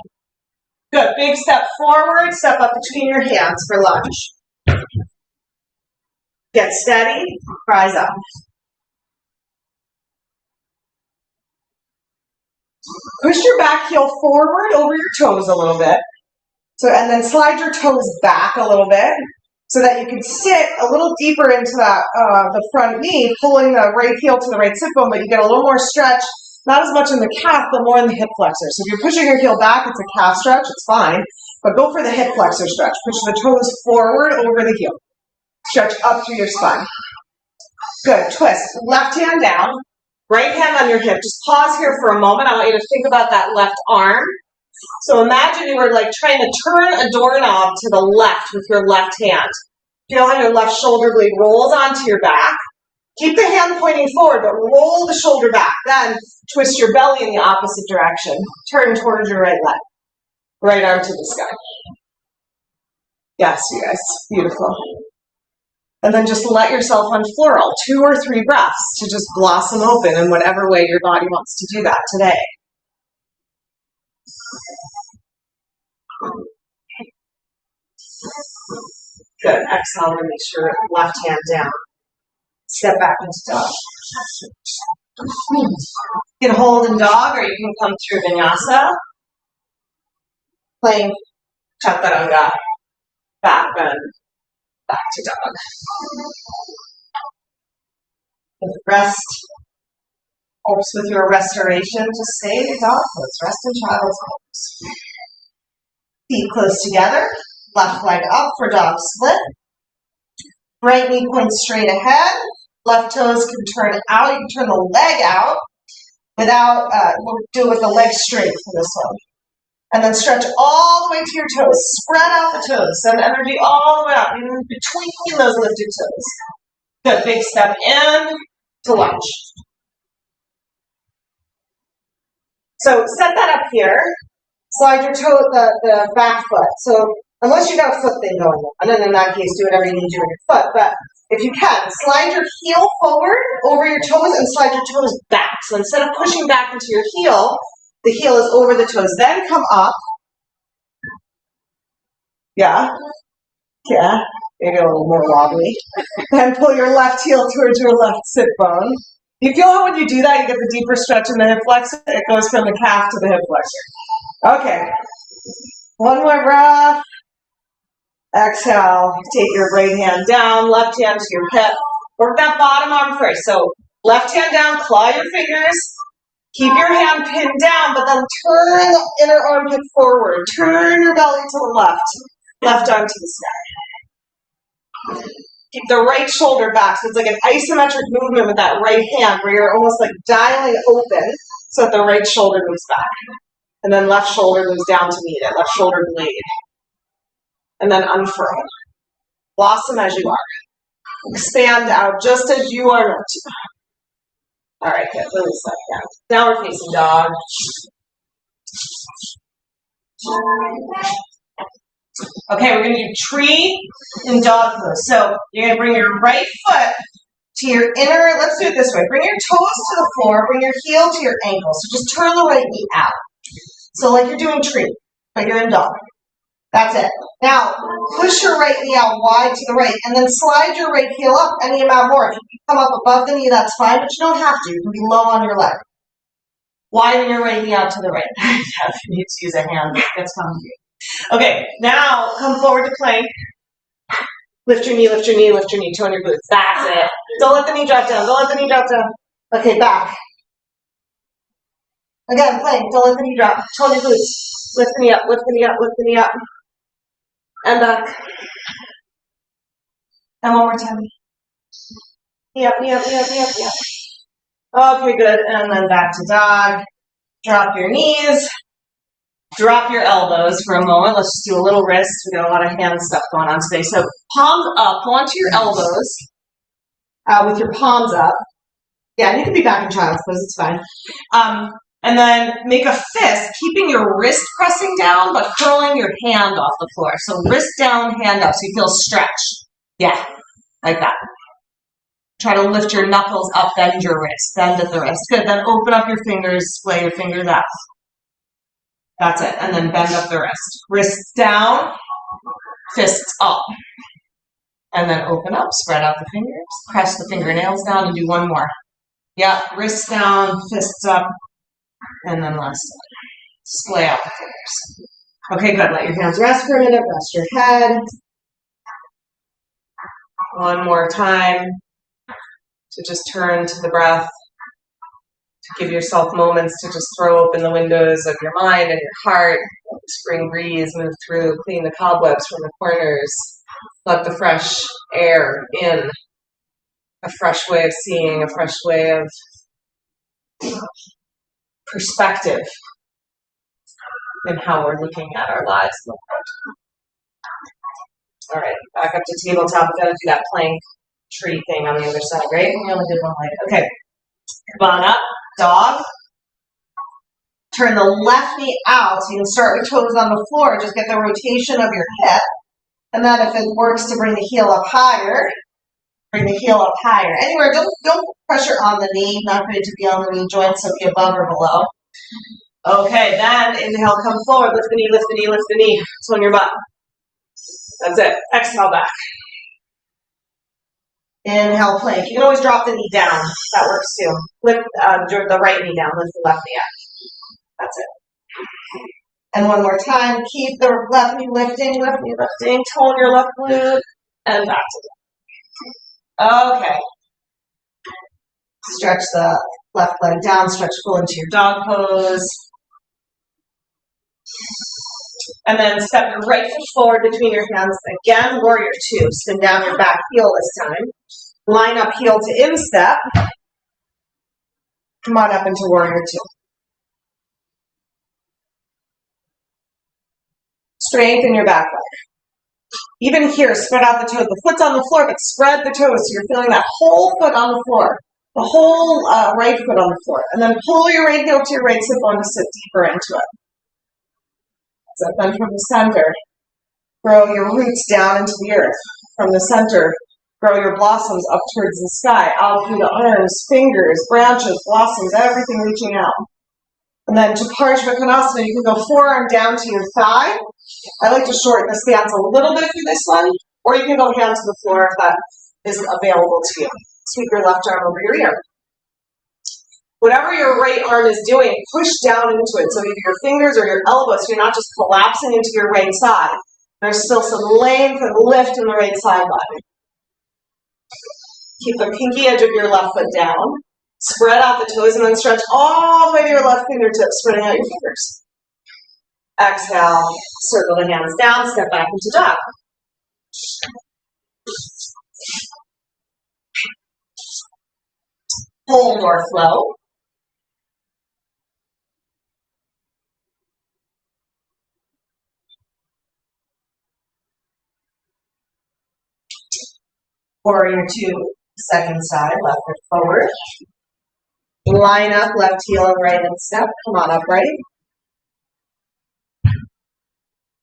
Good, big step forward, step up between your hands for lunge. Get steady, rise up. Push your back heel forward over your toes a little bit. And then slide your toes back a little bit, so that you can sit a little deeper into that the front knee, pulling the right heel to the right sit bone, but you get a little more stretch, not as much in the calf, but more in the hip flexor. So if you're pushing your heel back, it's a calf stretch, it's fine, but go for the hip flexor stretch. Push the toes forward over the heel. Stretch up through your spine. Good, twist. Left hand down, right hand on your hip. Just pause here for a moment. I want you to think about that left arm. So imagine you were like trying to turn a doorknob to the left with your left hand. Feel how your left shoulder blade rolls onto your back. Keep the hand pointing forward, but roll the shoulder back. Then twist your belly in the opposite direction. Turn towards your right leg. Right arm to the sky. Yes, you guys. Beautiful. And then just let yourself unfurl 2 or 3 breaths to just blossom open in whatever way your body wants to do that today. Good. Exhale and make sure left hand down. Step back into dog. You can hold in dog, or you can come through vinyasa. Playing chaturanga. Back bend. Back to dog. Rest. Helps with your restoration. Just stay in dog pose. Rest in child's pose. Feet close together. Left leg up for dog split. Right knee points straight ahead. Left toes can turn out. You can turn the leg out without, we'll do it with the leg straight for this one. And then stretch all the way to your toes. Spread out the toes. Send energy all the way out, in between those lifted toes. Good, big step in to lunge. So set that up here. Slide your toe, the back foot. So unless you got a foot thing going on, and then in that case, do whatever you need to do with your foot. But if you can, slide your heel forward over your toes and slide your toes back. So instead of pushing back into your heel, the heel is over the toes. Then come up. Yeah. Yeah. Maybe a little more wobbly. Then pull your left heel towards your left sit bone. You feel how when you do that, you get the deeper stretch in the hip flexor? It goes from the calf to the hip flexor. Okay. One more breath. Exhale. Take your right hand down, left hand to your hip. Work that bottom arm first. So left hand down, claw your fingers. Keep your hand pinned down, but then turn the inner armpit forward. Turn your belly to the left. Left arm to the sky. Keep the right shoulder back. So it's like an isometric movement with that right hand where you're almost like dialing open so that the right shoulder moves back. And then left shoulder moves down to meet it. Left shoulder blade. And then unfurl. Blossom as you are. Expand out just as you are meant to. All right, good. Release that down. Now we're facing dog. Okay, we're going to do tree in dog pose. So you're going to bring your right foot to your inner, let's do it this way. Bring your toes to the floor, bring your heel to your ankle. So just turn the right knee out. So like you're doing tree, but you're in dog. That's it. Now, push your right knee out wide to the right, and then slide your right heel up any amount more. If you come up above the knee, that's fine, but you don't have to. You can be low on your leg. Widen your right knee out to the right. Yeah, if you need to use a hand, it gets complicated. Okay, now come forward to plank. Lift your knee, lift your knee, lift your knee, toe on your glutes. That's it. Don't let the knee drop down. Don't let the knee drop down. Okay, back. Again, plank. Don't let the knee drop. Toe on your glutes. Lift the knee up, lift the knee up, lift the knee up. And back. And one more time. Knee up, knee up, knee up, knee up, knee up. Okay, good. And then back to dog. Drop your knees. Drop your elbows for a moment. Let's just do a little wrist. We got a lot of hand stuff going on today. So palms up, go onto your elbows with your palms up. Yeah, you can be back in child's pose, it's fine. And then make a fist, keeping your wrist pressing down, but curling your hand off the floor. So wrist down, hand up, so you feel stretch. Yeah, like that. Try to lift your knuckles up, bend your wrist, bend at the wrist. Good, then open up your fingers, splay your fingers out. That's it, and then bend up the wrist. Wrists down, fists up. And then open up, spread out the fingers, press the fingernails down, and do one more. Yeah, wrists down, fists up, and then last one. Splay out the fingers. Okay, good. Let your hands rest for a minute, rest your head. One more time to just turn to the breath. To give yourself moments to just throw open the windows of your mind and your heart. Let the spring breeze move through, clean the cobwebs from the corners. Let the fresh air in. A fresh way of seeing, a fresh way of perspective in how we're looking at our lives. All right, back up to tabletop. We've got to do that plank tree thing on the other side, right? We only did one leg. Okay, come on up. Dog. Turn the left knee out so you can start with toes on the floor. Just get the rotation of your hip. And then if it works to bring the heel up higher, bring the heel up higher. Anywhere, don't put pressure on the knee. Not going to be on the knee joint, so be above or below. Okay, then inhale, come forward. Lift the knee, lift the knee, lift the knee. So on your butt. That's it. Exhale back. Inhale, plank. You can always drop the knee down. That works too. Lift the right knee down. Lift the left knee up. That's it. And one more time. Keep the left knee lifting, left knee lifting. Tone your left glute. And back to it. Okay. Stretch the left leg down. Stretch full into your dog pose. And then step your right foot forward between your hands. Again, warrior two. Spin down your back heel this time. Line up heel to instep. Come on up into warrior two. Strengthen your back leg. Even here, spread out the toes. The foot's on the floor, but spread the toes so you're feeling that whole foot on the floor. The whole right foot on the floor. And then pull your right heel to your right hip bone to sit deeper into it. So then from the center, grow your roots down into the earth. From the center, grow your blossoms up towards the sky, out through the arms, fingers, branches, blossoms, everything reaching out. And then to Parshva, you can go forearm down to your thigh. I like to shorten the stance a little bit for this one. Or you can go hand to the floor if that is available to you. Sweep your left arm over your ear. Whatever your right arm is doing, push down into it. So either your fingers or your elbows, so you're not just collapsing into your right side. There's still some length and lift in the right side body. Keep the pinky edge of your left foot down. Spread out the toes and then stretch all the way to your left fingertips, spreading out your fingers. Exhale, circle the hands down, step back into dog. Hold or flow. Warrior two, second side, left foot forward. Line up, left heel and right and step. Come on, upright.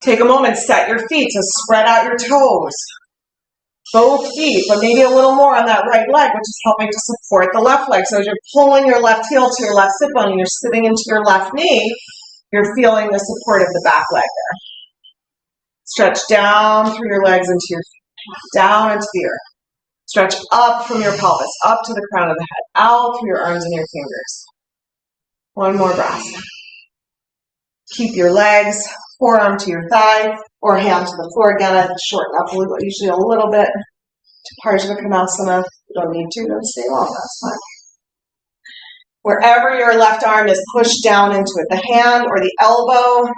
Take a moment, set your feet to spread out your toes. Both feet, but maybe a little more on that right leg, which is helping to support the left leg. So as you're pulling your left heel to your left sit bone and you're sitting into your left knee, you're feeling the support of the back leg there. Stretch down through your legs into your feet, down into the earth. Stretch up from your pelvis, up to the crown of the head, out through your arms and your fingers. One more breath. Keep your legs, forearm to your thigh, or hand to the floor. Again, I shorten up usually a little bit to Parshvakonasana. You don't need to, don't stay long, that's fine. Wherever your left arm is pushed down into it, the hand or the elbow,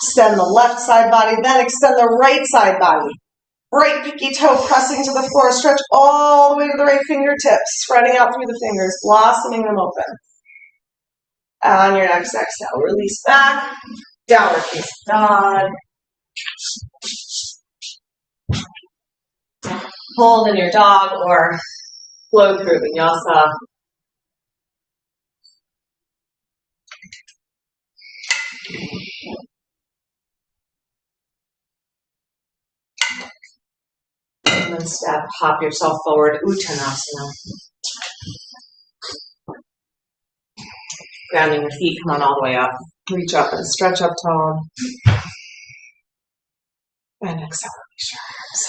extend the left side body, then extend the right side body. Right pinky toe pressing to the floor. Stretch all the way to the right fingertips, spreading out through the fingers, blossoming them open. On your next exhale, release back. Downward facing dog. Hold in your dog or flow through vinyasa. And then step, hop yourself forward, Uttanasana. Grounding your feet, come on all the way up. Reach up and stretch up tall. And exhale, release your arms.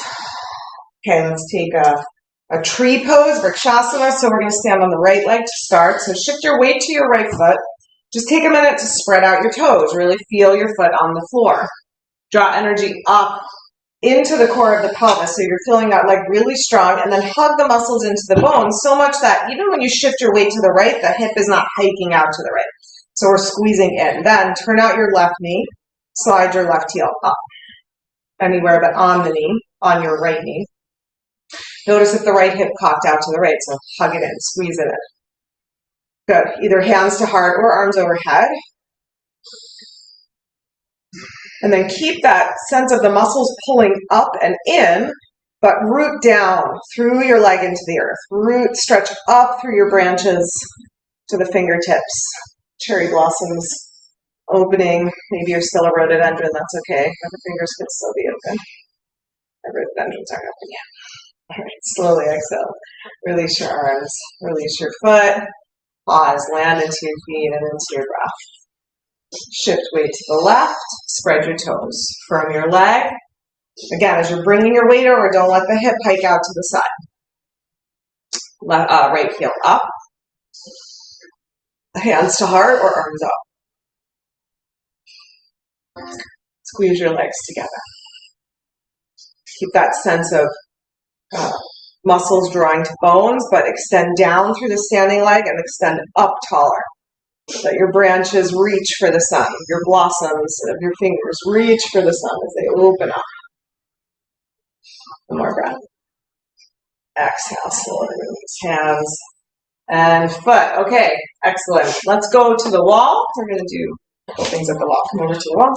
Okay, let's take a tree pose, Vrksasana. So we're going to stand on the right leg to start. So shift your weight to your right foot. Just take a minute to spread out your toes. Really feel your foot on the floor. Draw energy up into the core of the pelvis. So you're feeling that leg really strong, and then hug the muscles into the bones so much that even when you shift your weight to the right, the hip is not hiking out to the right. So we're squeezing in. Then turn out your left knee, slide your left heel up. Anywhere but on the knee, on your right knee. Notice if the right hip cocked out to the right, so hug it in, squeeze it in. Good. Either hands to heart or arms overhead. And then keep that sense of the muscles pulling up and in, but root down through your leg into the earth. Root, stretch up through your branches to the fingertips. Cherry blossoms opening. Maybe you're still a rhododendron, that's okay. But the fingers can still be open. The rhododendrons aren't open yet. All right, slowly exhale. Release your arms, release your foot. Pause, land into your feet and into your breath. Shift weight to the left, spread your toes. Firm your leg. Again, as you're bringing your weight over, don't let the hip hike out to the side. Right heel up. Hands to heart or arms up. Squeeze your legs together. Keep that sense of muscles drawing to bones, but extend down through the standing leg and extend up taller. Let your branches reach for the sun. Your blossoms of your fingers reach for the sun as they open up. One more breath. Exhale, slowly release hands and foot. Okay, excellent. Let's go to the wall. We're going to do a couple things at the wall. Come over to the wall.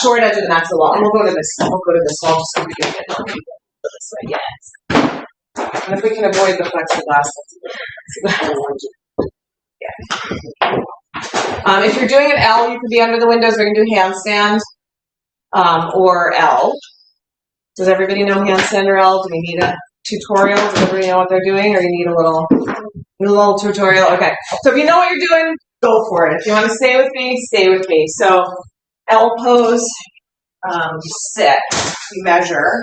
Short edge of the mat to the wall. And we'll go to this. We'll go to this wall just so we can get on this way. Yes. And if we can avoid the plexiglass, yeah. If you're doing an L, you could be under the windows. We're going to do handstand or L. Does everybody know handstand or L? Do we need a tutorial? Does everybody know what they're doing, or you need a little tutorial? Okay. So if you know what you're doing, go for it. If you want to stay with me, stay with me. So L pose, sit, we measure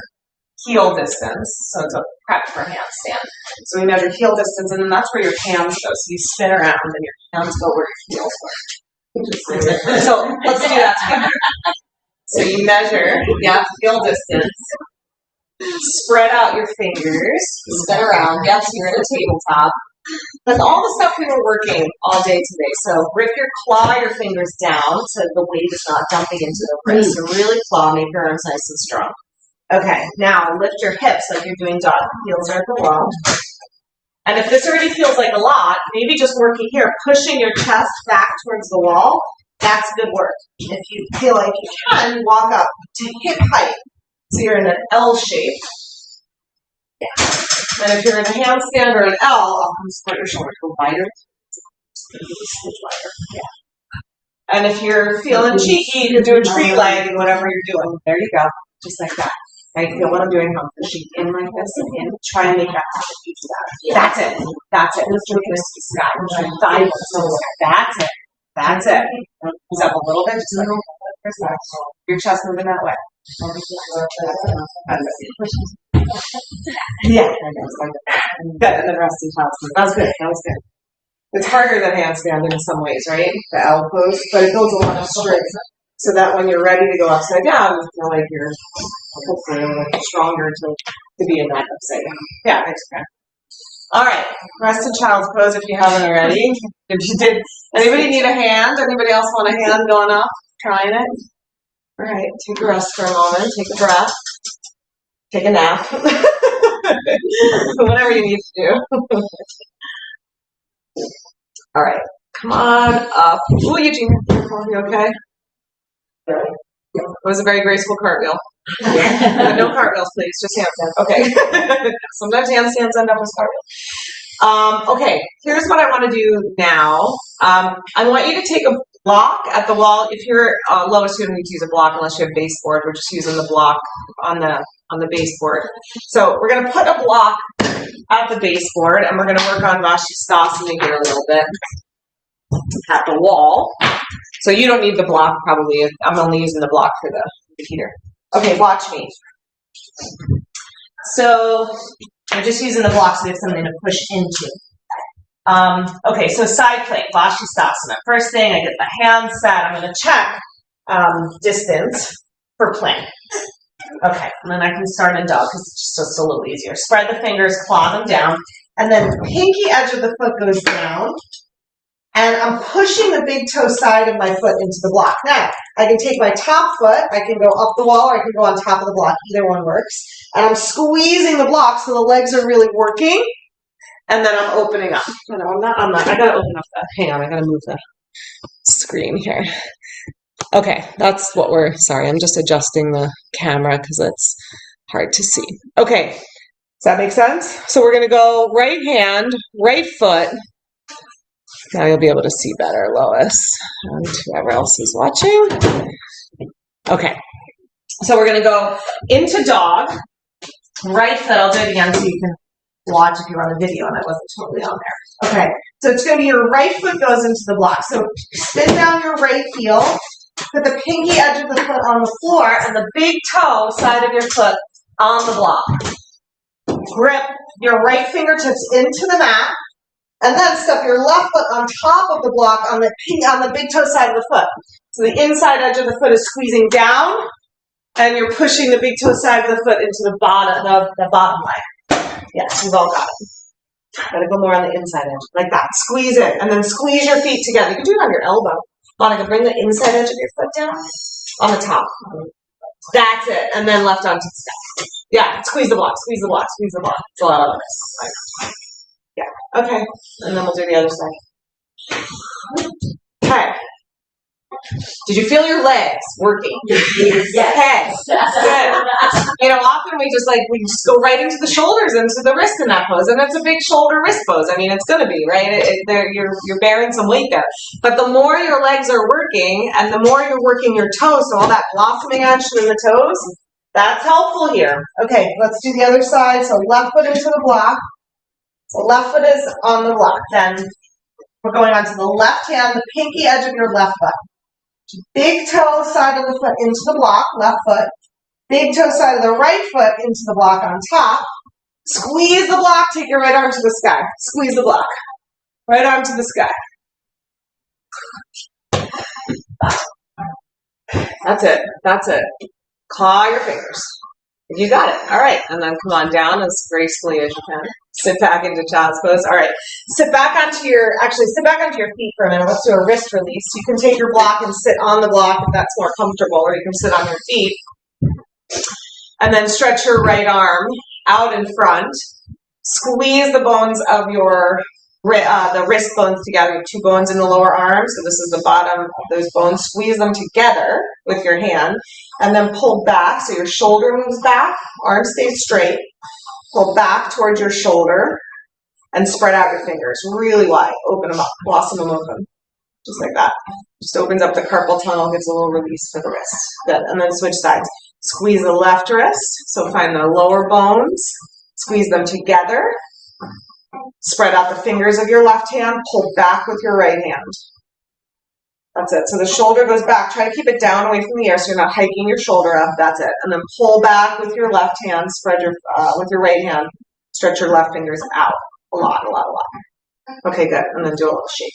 heel distance. So it's a prep for handstand. So we measure heel distance, and then that's where your hands go. So you spin around and your hands go where your heels are. So let's do that together. So you measure, heel distance. Spread out your fingers, spin around. Yes, you're in a tabletop. That's all the stuff we were working all day today. So grip your fingers down so the weight is not dumping into the wrist. So really claw, make your arms nice and strong. Okay, now lift your hips like you're doing dog. Heels are at the wall. And if this already feels like a lot, maybe just working here, pushing your chest back towards the wall. That's good work. If you feel like you can, walk up to hip height. So you're in an L shape. Yeah. And if you're in a handstand or an L, I'll come support your shoulder. Go wider. Yeah. And if you're feeling cheeky, you can do a tree leg and whatever you're doing. There you go. Just like that. Right? Feel what I'm doing. I'm pushing in like this and in. Try and make that piece of that. That's it. That's it. Let's do it to the sky. That's it. That's it. Comes up a little bit. Just like your chest moving that way. Yeah. Good. And then resting child's pose. That was good. That was good. It's harder than handstand in some ways, right? The L pose, but it builds a lot of strength. So that when you're ready to go upside down, you feel like you're hopefully a little stronger to be in that upside down. Yeah, thanks, Fran. All right, rest in child's pose if you haven't already. If you did, anybody need a hand? Anybody else want a hand going up? Trying it? All right, take a rest for a moment. Take a breath. Take a nap. Whatever you need to do. All right, come on up. Ooh, Eugene, you okay? It was a very graceful cartwheel. No cartwheels, please. Just handstand. Okay. Sometimes handstands end up as cartwheels. Okay. Here's what I want to do now. I want you to take a block at the wall. If you're lowest, you don't need to use a block unless you have baseboard. We're just using the block on the baseboard. So we're going to put a block at the baseboard, and we're going to work on Vasisthasana here a little bit at the wall. So you don't need the block, probably. I'm only using the block for the heater. Okay, watch me. So I'm just using the block so we have something to push into. Okay, so side plank, Vasisthasana. First thing, I get the hands set. I'm going to check distance for plank. Okay, and then I can start in dog because it's just a little easier. Spread the fingers, claw them down, and then pinky edge of the foot goes down. And I'm pushing the big toe side of my foot into the block. Now, I can take my top foot, I can go up the wall, or I can go on top of the block. Either one works. And I'm squeezing the block so the legs are really working. And then I'm opening up. No, I'm not. I gotta open up that. Hang on, I gotta move the screen here. Okay, that's what sorry, I'm just adjusting the camera because it's hard to see. Okay, does that make sense? So we're gonna go right hand, right foot. Now you'll be able to see better, Lois, and whoever else is watching. Okay, so we're going to go into dog, right foot. I'll do it again so you can watch if you're on the video and I wasn't totally on there. Okay, so it's going to be your right foot goes into the block. So spin down your right heel, put the pinky edge of the foot on the floor and the big toe side of your foot on the block. Grip your right fingertips into the mat. And then step your left foot on top of the block on the big toe side of the foot. So the inside edge of the foot is squeezing down, and you're pushing the big toe side of the foot into the bottom leg. Yes, you've all got it. Gotta go more on the inside edge, like that. Squeeze it, and then squeeze your feet together. You can do it on your elbow. Monica, bring the inside edge of your foot down on the top. That's it, and then left onto the step. Yeah, squeeze the block, squeeze the block, squeeze the block. It's a lot of this. Yeah, okay, and then we'll do the other side. Okay. Did you feel your legs working? Yes. Good. You know, often we just go right into the shoulders, into the wrist in that pose, and it's a big shoulder wrist pose. I mean, it's going to be, right? You're bearing some weight there. But the more your legs are working, and the more you're working your toes, so all that blossoming action in the toes, that's helpful here. Okay, let's do the other side. So left foot into the block. So left foot is on the block. Then We're going onto the left hand, the pinky edge of your left foot. Big toe side of the foot into the block, left foot. Big toe side of the right foot into the block on top. Squeeze the block, take your right arm to the sky. Squeeze the block. Right arm to the sky. That's it. That's it. Claw your fingers. You got it. All right. And then come on down as gracefully as you can. Sit back into child's pose. All right. Sit back onto your feet for a minute. Let's do a wrist release. You can take your block and sit on the block if that's more comfortable, or you can sit on your feet. And then stretch your right arm out in front. Squeeze the bones of your the wrist bones together. You have 2 bones in the lower arm, so this is the bottom of those bones. Squeeze them together with your hand, and then pull back, so your shoulder moves back, arm stays straight. Pull back towards your shoulder, and spread out your fingers really wide. Open them up, blossom them open, just like that. Just opens up the carpal tunnel, gives a little release for the wrist. Good, and then switch sides. Squeeze the left wrist, so find the lower bones, squeeze them together. Spread out the fingers of your left hand, pull back with your right hand. That's it. So the shoulder goes back. Try to keep it down away from the air so you're not hiking your shoulder up. That's it. And then pull back with your left hand, spread your, with your right hand, stretch your left fingers out. A lot. Okay, good. And then do a little shake.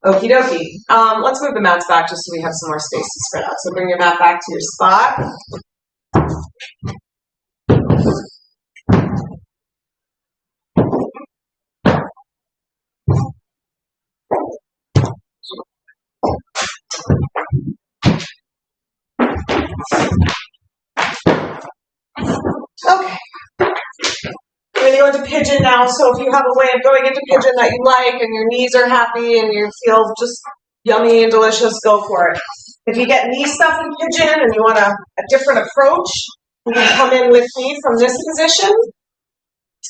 Okie dokie. Let's move the mats back just so we have some more space to spread out. So bring your mat back to your spot. Okay. We're going to go into pigeon now. So if you have a way of going into pigeon that you like and your knees are happy and you feel just yummy and delicious, go for it. If you get knee stuff in pigeon and you want a different approach, you can come in with me from this position.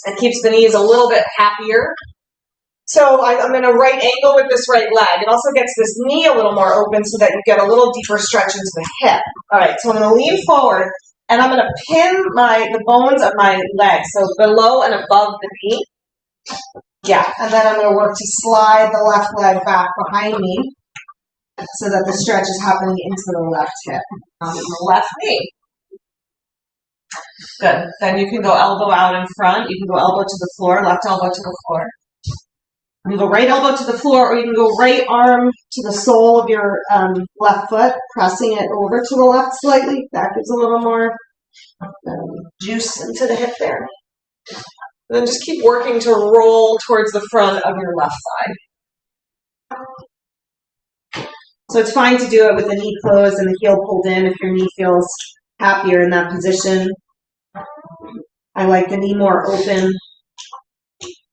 It keeps the knees a little bit happier. So I'm in a right angle with this right leg. It also gets this knee a little more open so that you get a little deeper stretch into the hip. All right, so I'm going to lean forward, and I'm going to pin the bones of my leg, so below and above the knee. Yeah, and then I'm going to work to slide the left leg back behind me so that the stretch is happening into the left hip, on the left knee. Good. Then you can go elbow out in front. You can go elbow to the floor, left elbow to the floor. You can go right elbow to the floor, or you can go right arm to the sole of your left foot, pressing it over to the left slightly. That gives a little more juice into the hip there. And then just keep working to roll towards the front of your left side. So it's fine to do it with the knee closed and the heel pulled in if your knee feels happier in that position. I like the knee more open,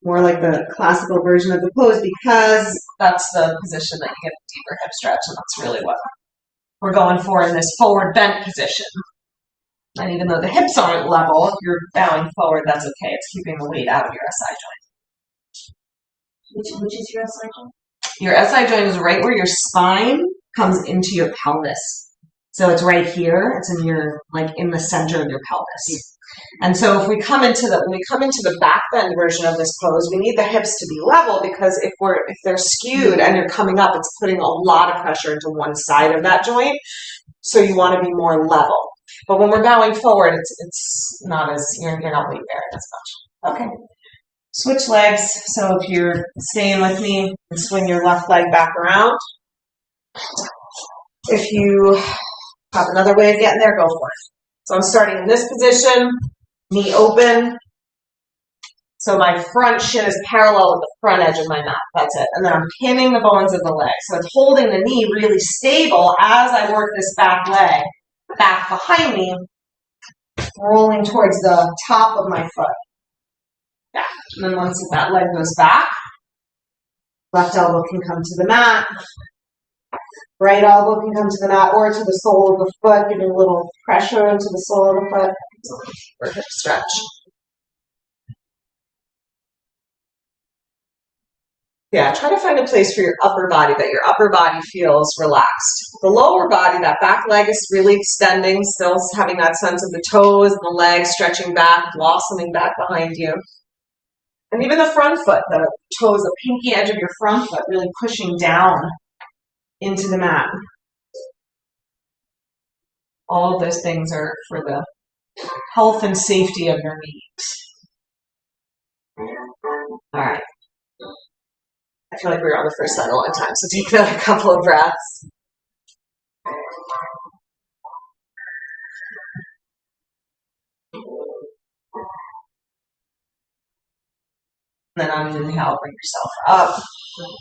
more like the classical version of the pose, because that's the position that you get a deeper hip stretch, and that's really what we're going for in this forward bent position. And even though the hips aren't level, if you're bowing forward, that's okay. It's keeping the weight out of your SI joint. Which is your SI joint? Your SI joint is right where your spine comes into your pelvis. So it's right here. It's in your, like, in the center of your pelvis. And so if we come into the back bend version of this pose, we need the hips to be level, because if they're skewed and you're coming up, it's putting a lot of pressure into one side of that joint. So you want to be more level. But when we're bowing forward, it's not as, you're not weight bearing as much. Okay. Switch legs. So if you're staying with me, swing your left leg back around. If you have another way of getting there, go for it. So I'm starting in this position, knee open. So my front shin is parallel with the front edge of my mat. That's it. And then I'm pinning the bones of the leg. So it's holding the knee really stable as I work this back leg back behind me, rolling towards the top of my foot. Back. And then once that leg goes back, left elbow can come to the mat. Right elbow can come to the mat or to the sole of the foot, giving a little pressure into the sole of the foot for hip stretch. Yeah, try to find a place for your upper body that your upper body feels relaxed. The lower body, that back leg is really extending, still having that sense of the toes and the legs stretching back, blossoming back behind you. And even the front foot, the toes, the pinky edge of your front foot, really pushing down into the mat. All of those things are for the health and safety of your knees. All right. I feel like we were on the first side a long time, so take another couple of breaths. And then on an inhale, bring yourself up.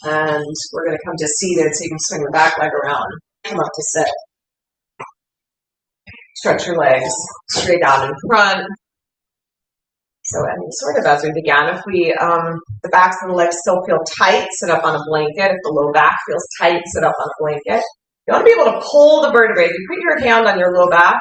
And we're going to come to seated so you can swing the back leg around. Come up to sit. Stretch your legs straight out in front. So, and sort of as we began, if we, the backs of the legs still feel tight, sit up on a blanket. If the low back feels tight, sit up on a blanket. You want to be able to pull the vertebrae. If you put your hand on your low back,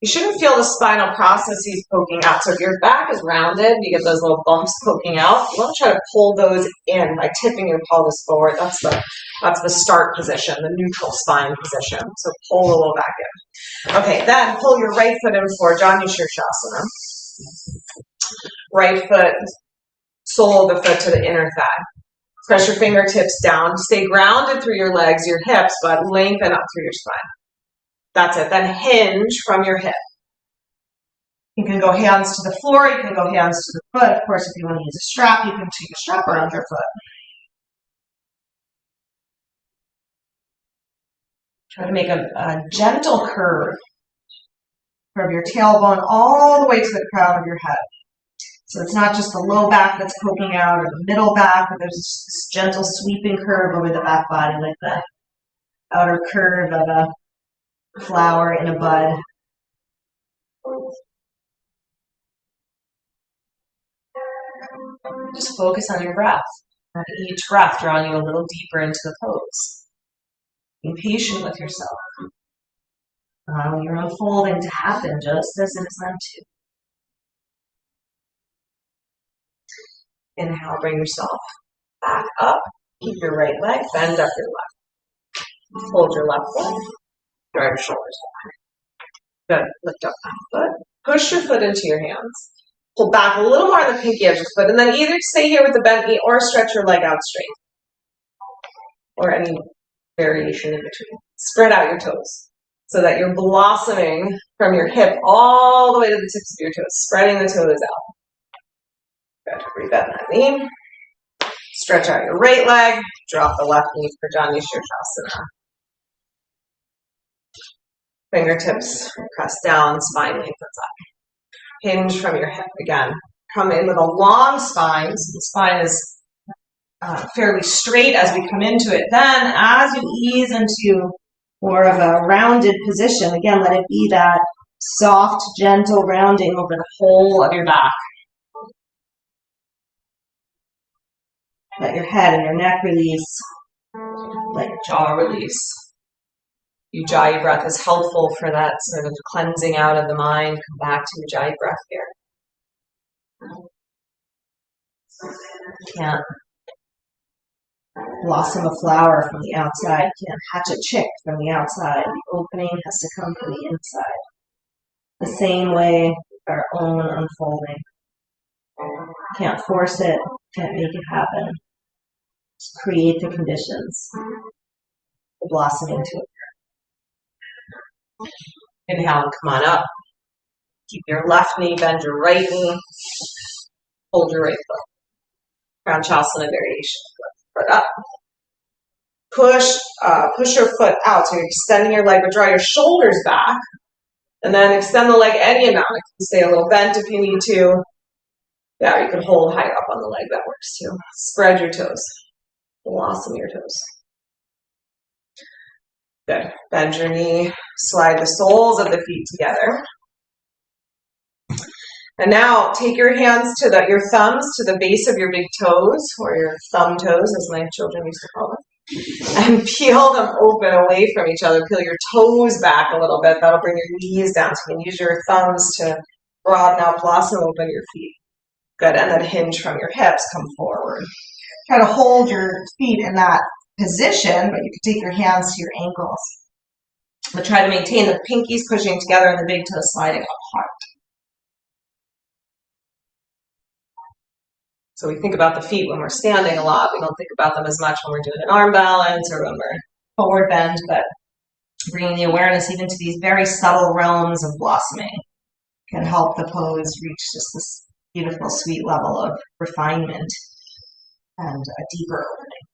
you shouldn't feel the spinal processes poking out. So if your back is rounded, you get those little bumps poking out. You want to try to pull those in by tipping your pelvis forward. That's the start position, the neutral spine position. So pull the low back in. Okay, then pull your right foot in for Ujayyi Vrksasana. Right foot, sole of the foot to the inner thigh. Press your fingertips down. Stay grounded through your legs, your hips, but lengthen up through your spine. That's it. Then hinge from your hip. You can go hands to the floor. You can go hands to the foot. Of course, if you want to use a strap, you can take a strap around your foot. Try to make a gentle curve from your tailbone all the way to the crown of your head. So it's not just the low back that's poking out or the middle back, but there's this gentle sweeping curve over the back body, like the outer curve of a flower in a bud. Just focus on your breath. And each breath drawing you a little deeper into the pose. Be patient with yourself. Allow your unfolding to happen just as it is meant to. Inhale, bring yourself back up. Keep your right leg, bend up your left. Hold your left foot. Draw your shoulders back. Good. Lift up that foot. Push your foot into your hands. Pull back a little more on the pinky edge of the foot, and then either stay here with the bent knee or stretch your leg out straight. Or any variation in between. Spread out your toes so that you're blossoming from your hip all the way to the tips of your toes, spreading the toes out. Good. Breathe out that knee. Stretch out your right leg. Drop the left knee for Ujayyi Vrksasana. Fingertips press down, spine lengthens up. Hinge from your hip again. Come in with a long spine. So the spine is fairly straight as we come into it. Then as you ease into more of a rounded position, again, let it be that soft, gentle rounding over the whole of your back. Let your head and your neck release. Let your jaw release. Ujayyi breath is helpful for that sort of cleansing out of the mind. Come back to Ujayyi breath here. You can't blossom a flower from the outside. You can't hatch a chick from the outside. The opening has to come from the inside. The same way with our own unfolding. Can't force it. Can't make it happen. Just create the conditions. The blossoming to it. Inhale and come on up. Keep your left knee, bend your right knee. Hold your right foot. Vrksasana variation. Foot up. Push your foot out. So you're extending your leg, but draw your shoulders back. And then extend the leg any amount. It can stay a little bent if you need to. Yeah, you can hold higher up on the leg. That works too. Spread your toes. Blossom your toes. Good. Bend your knee. Slide the soles of the feet together. And now take your hands to your thumbs to the base of your big toes, or your thumb toes, as my children used to call them, and peel them open away from each other. Peel your toes back a little bit. That'll bring your knees down. So you can use your thumbs to broaden out, blossom open your feet. Good. And then hinge from your hips. Come forward. Try to hold your feet in that position, but you can take your hands to your ankles. But try to maintain the pinkies pushing together and the big toes sliding apart. So we think about the feet when we're standing a lot. We don't think about them as much when we're doing an arm balance or when we're forward bend, but bringing the awareness even to these very subtle realms of blossoming can help the pose reach just this beautiful, sweet level of refinement and a deeper opening.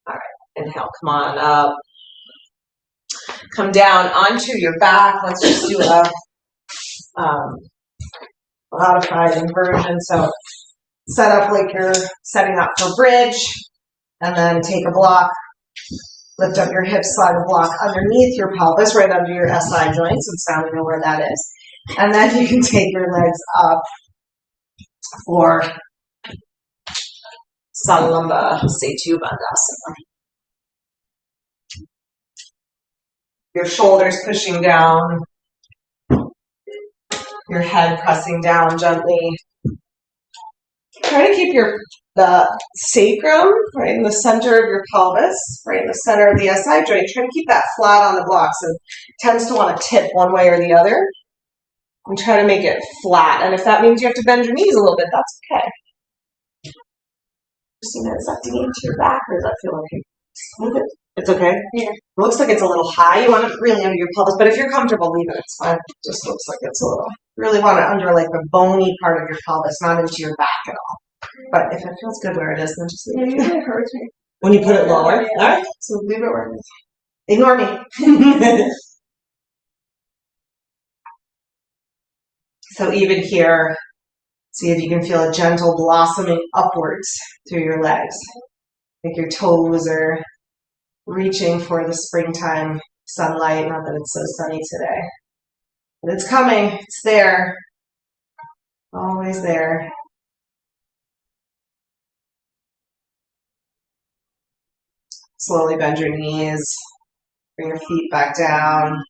All right, inhale, come on up. Come down onto your back. Let's just do a modified inversion. So set up like you're setting up for bridge, and then take a block, lift up your hips, slide a block underneath your pelvis, right under your SI joints, and sound you know where that is. And then you can take your legs up for Salamba Setu Bandhasana. Your shoulders pushing down, your head pressing down gently. Try to keep the sacrum right in the center of your pelvis, right in the center of the SI joint. Try to keep that flat on the blocks. It tends to want to tip one way or the other. And try to make it flat. And if that means you have to bend your knees a little bit, that's okay. Is that digging into your back, or does that feel okay? Smooth it. It's okay? Yeah. It looks like it's a little high. You want it really under your pelvis, but if you're comfortable, leave it. It's fine. It just looks like it's a little. You really want it under like the bony part of your pelvis, not into your back at all. But if it feels good where it is, then just leave it. It hurts me. When you put it lower? Yeah. All right. So leave it where it is. Ignore me. So even here, see if you can feel a gentle blossoming upwards through your legs. Like your toes are reaching for the springtime sunlight. Not that it's so sunny today. But it's coming. It's there. Always there. Slowly bend your knees. Bring your feet back down.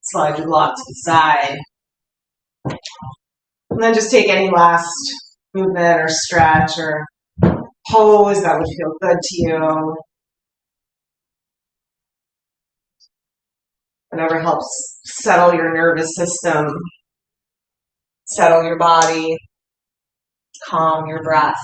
Slide your block to the side. And then just take any last movement or stretch or pose that would feel good to you. Whatever helps settle your nervous system, settle your body, calm your breath.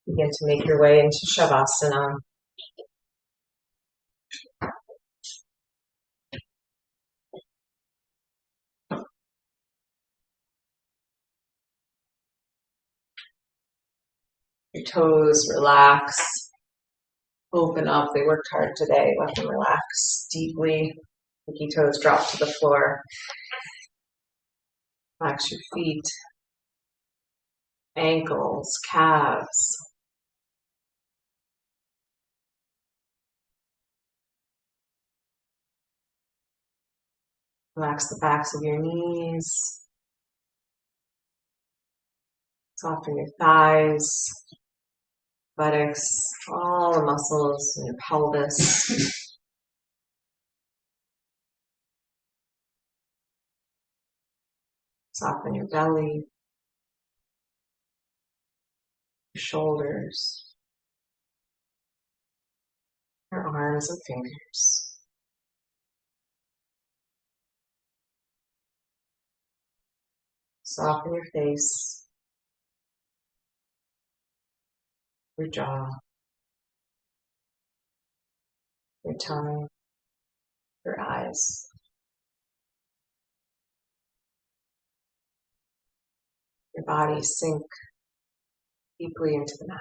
Begin to make your way into Shavasana. Your toes relax, open up. They worked hard today. Let them relax deeply. Pinky toes drop to the floor. Relax your feet, ankles, calves. Relax the backs of your knees. Soften your thighs, buttocks, all the muscles in your pelvis. Soften your belly, your shoulders, your arms and fingers. Soften your face, your jaw, your tongue, your eyes. Your body sink deeply into the mat.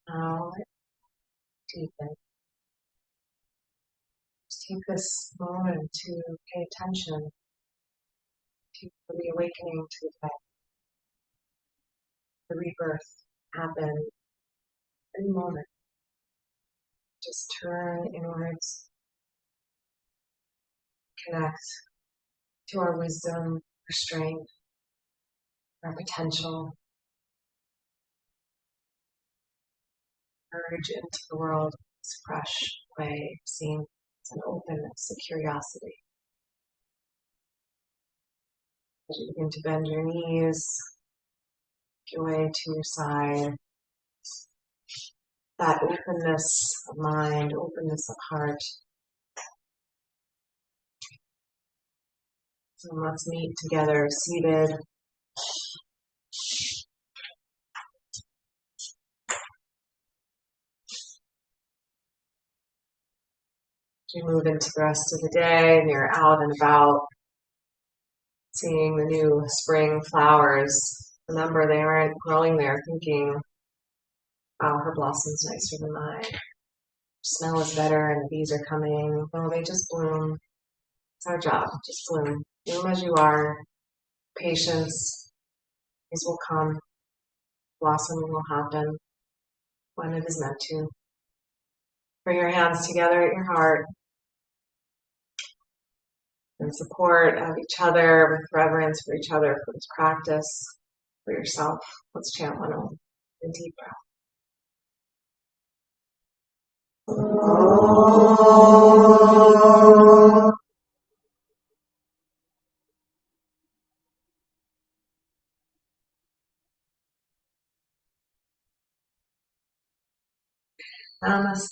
Now deepen. Just take this moment to pay attention to the awakening to the day. The rebirth happen any moment. Just turn inwards, connect to our wisdom, our strength, our potential, merge into the world this fresh way of seeing. It's an openness, a curiosity. As you begin to bend your knees, make your way to your side. That openness of mind, openness of heart. So let's meet together, seated. As you move into the rest of the day and you're out and about, seeing the new spring flowers. Remember, they aren't growing there thinking, wow, her blossom's nicer than mine. Smell is better and the bees are coming. No, they just bloom. It's our job, just bloom. Bloom as you are. Patience. These will come. Blossoming will happen when it is meant to. Bring your hands together at your heart. In support of each other, with reverence for each other, for this practice, for yourself. Let's chant one of a deep breath. Namaste.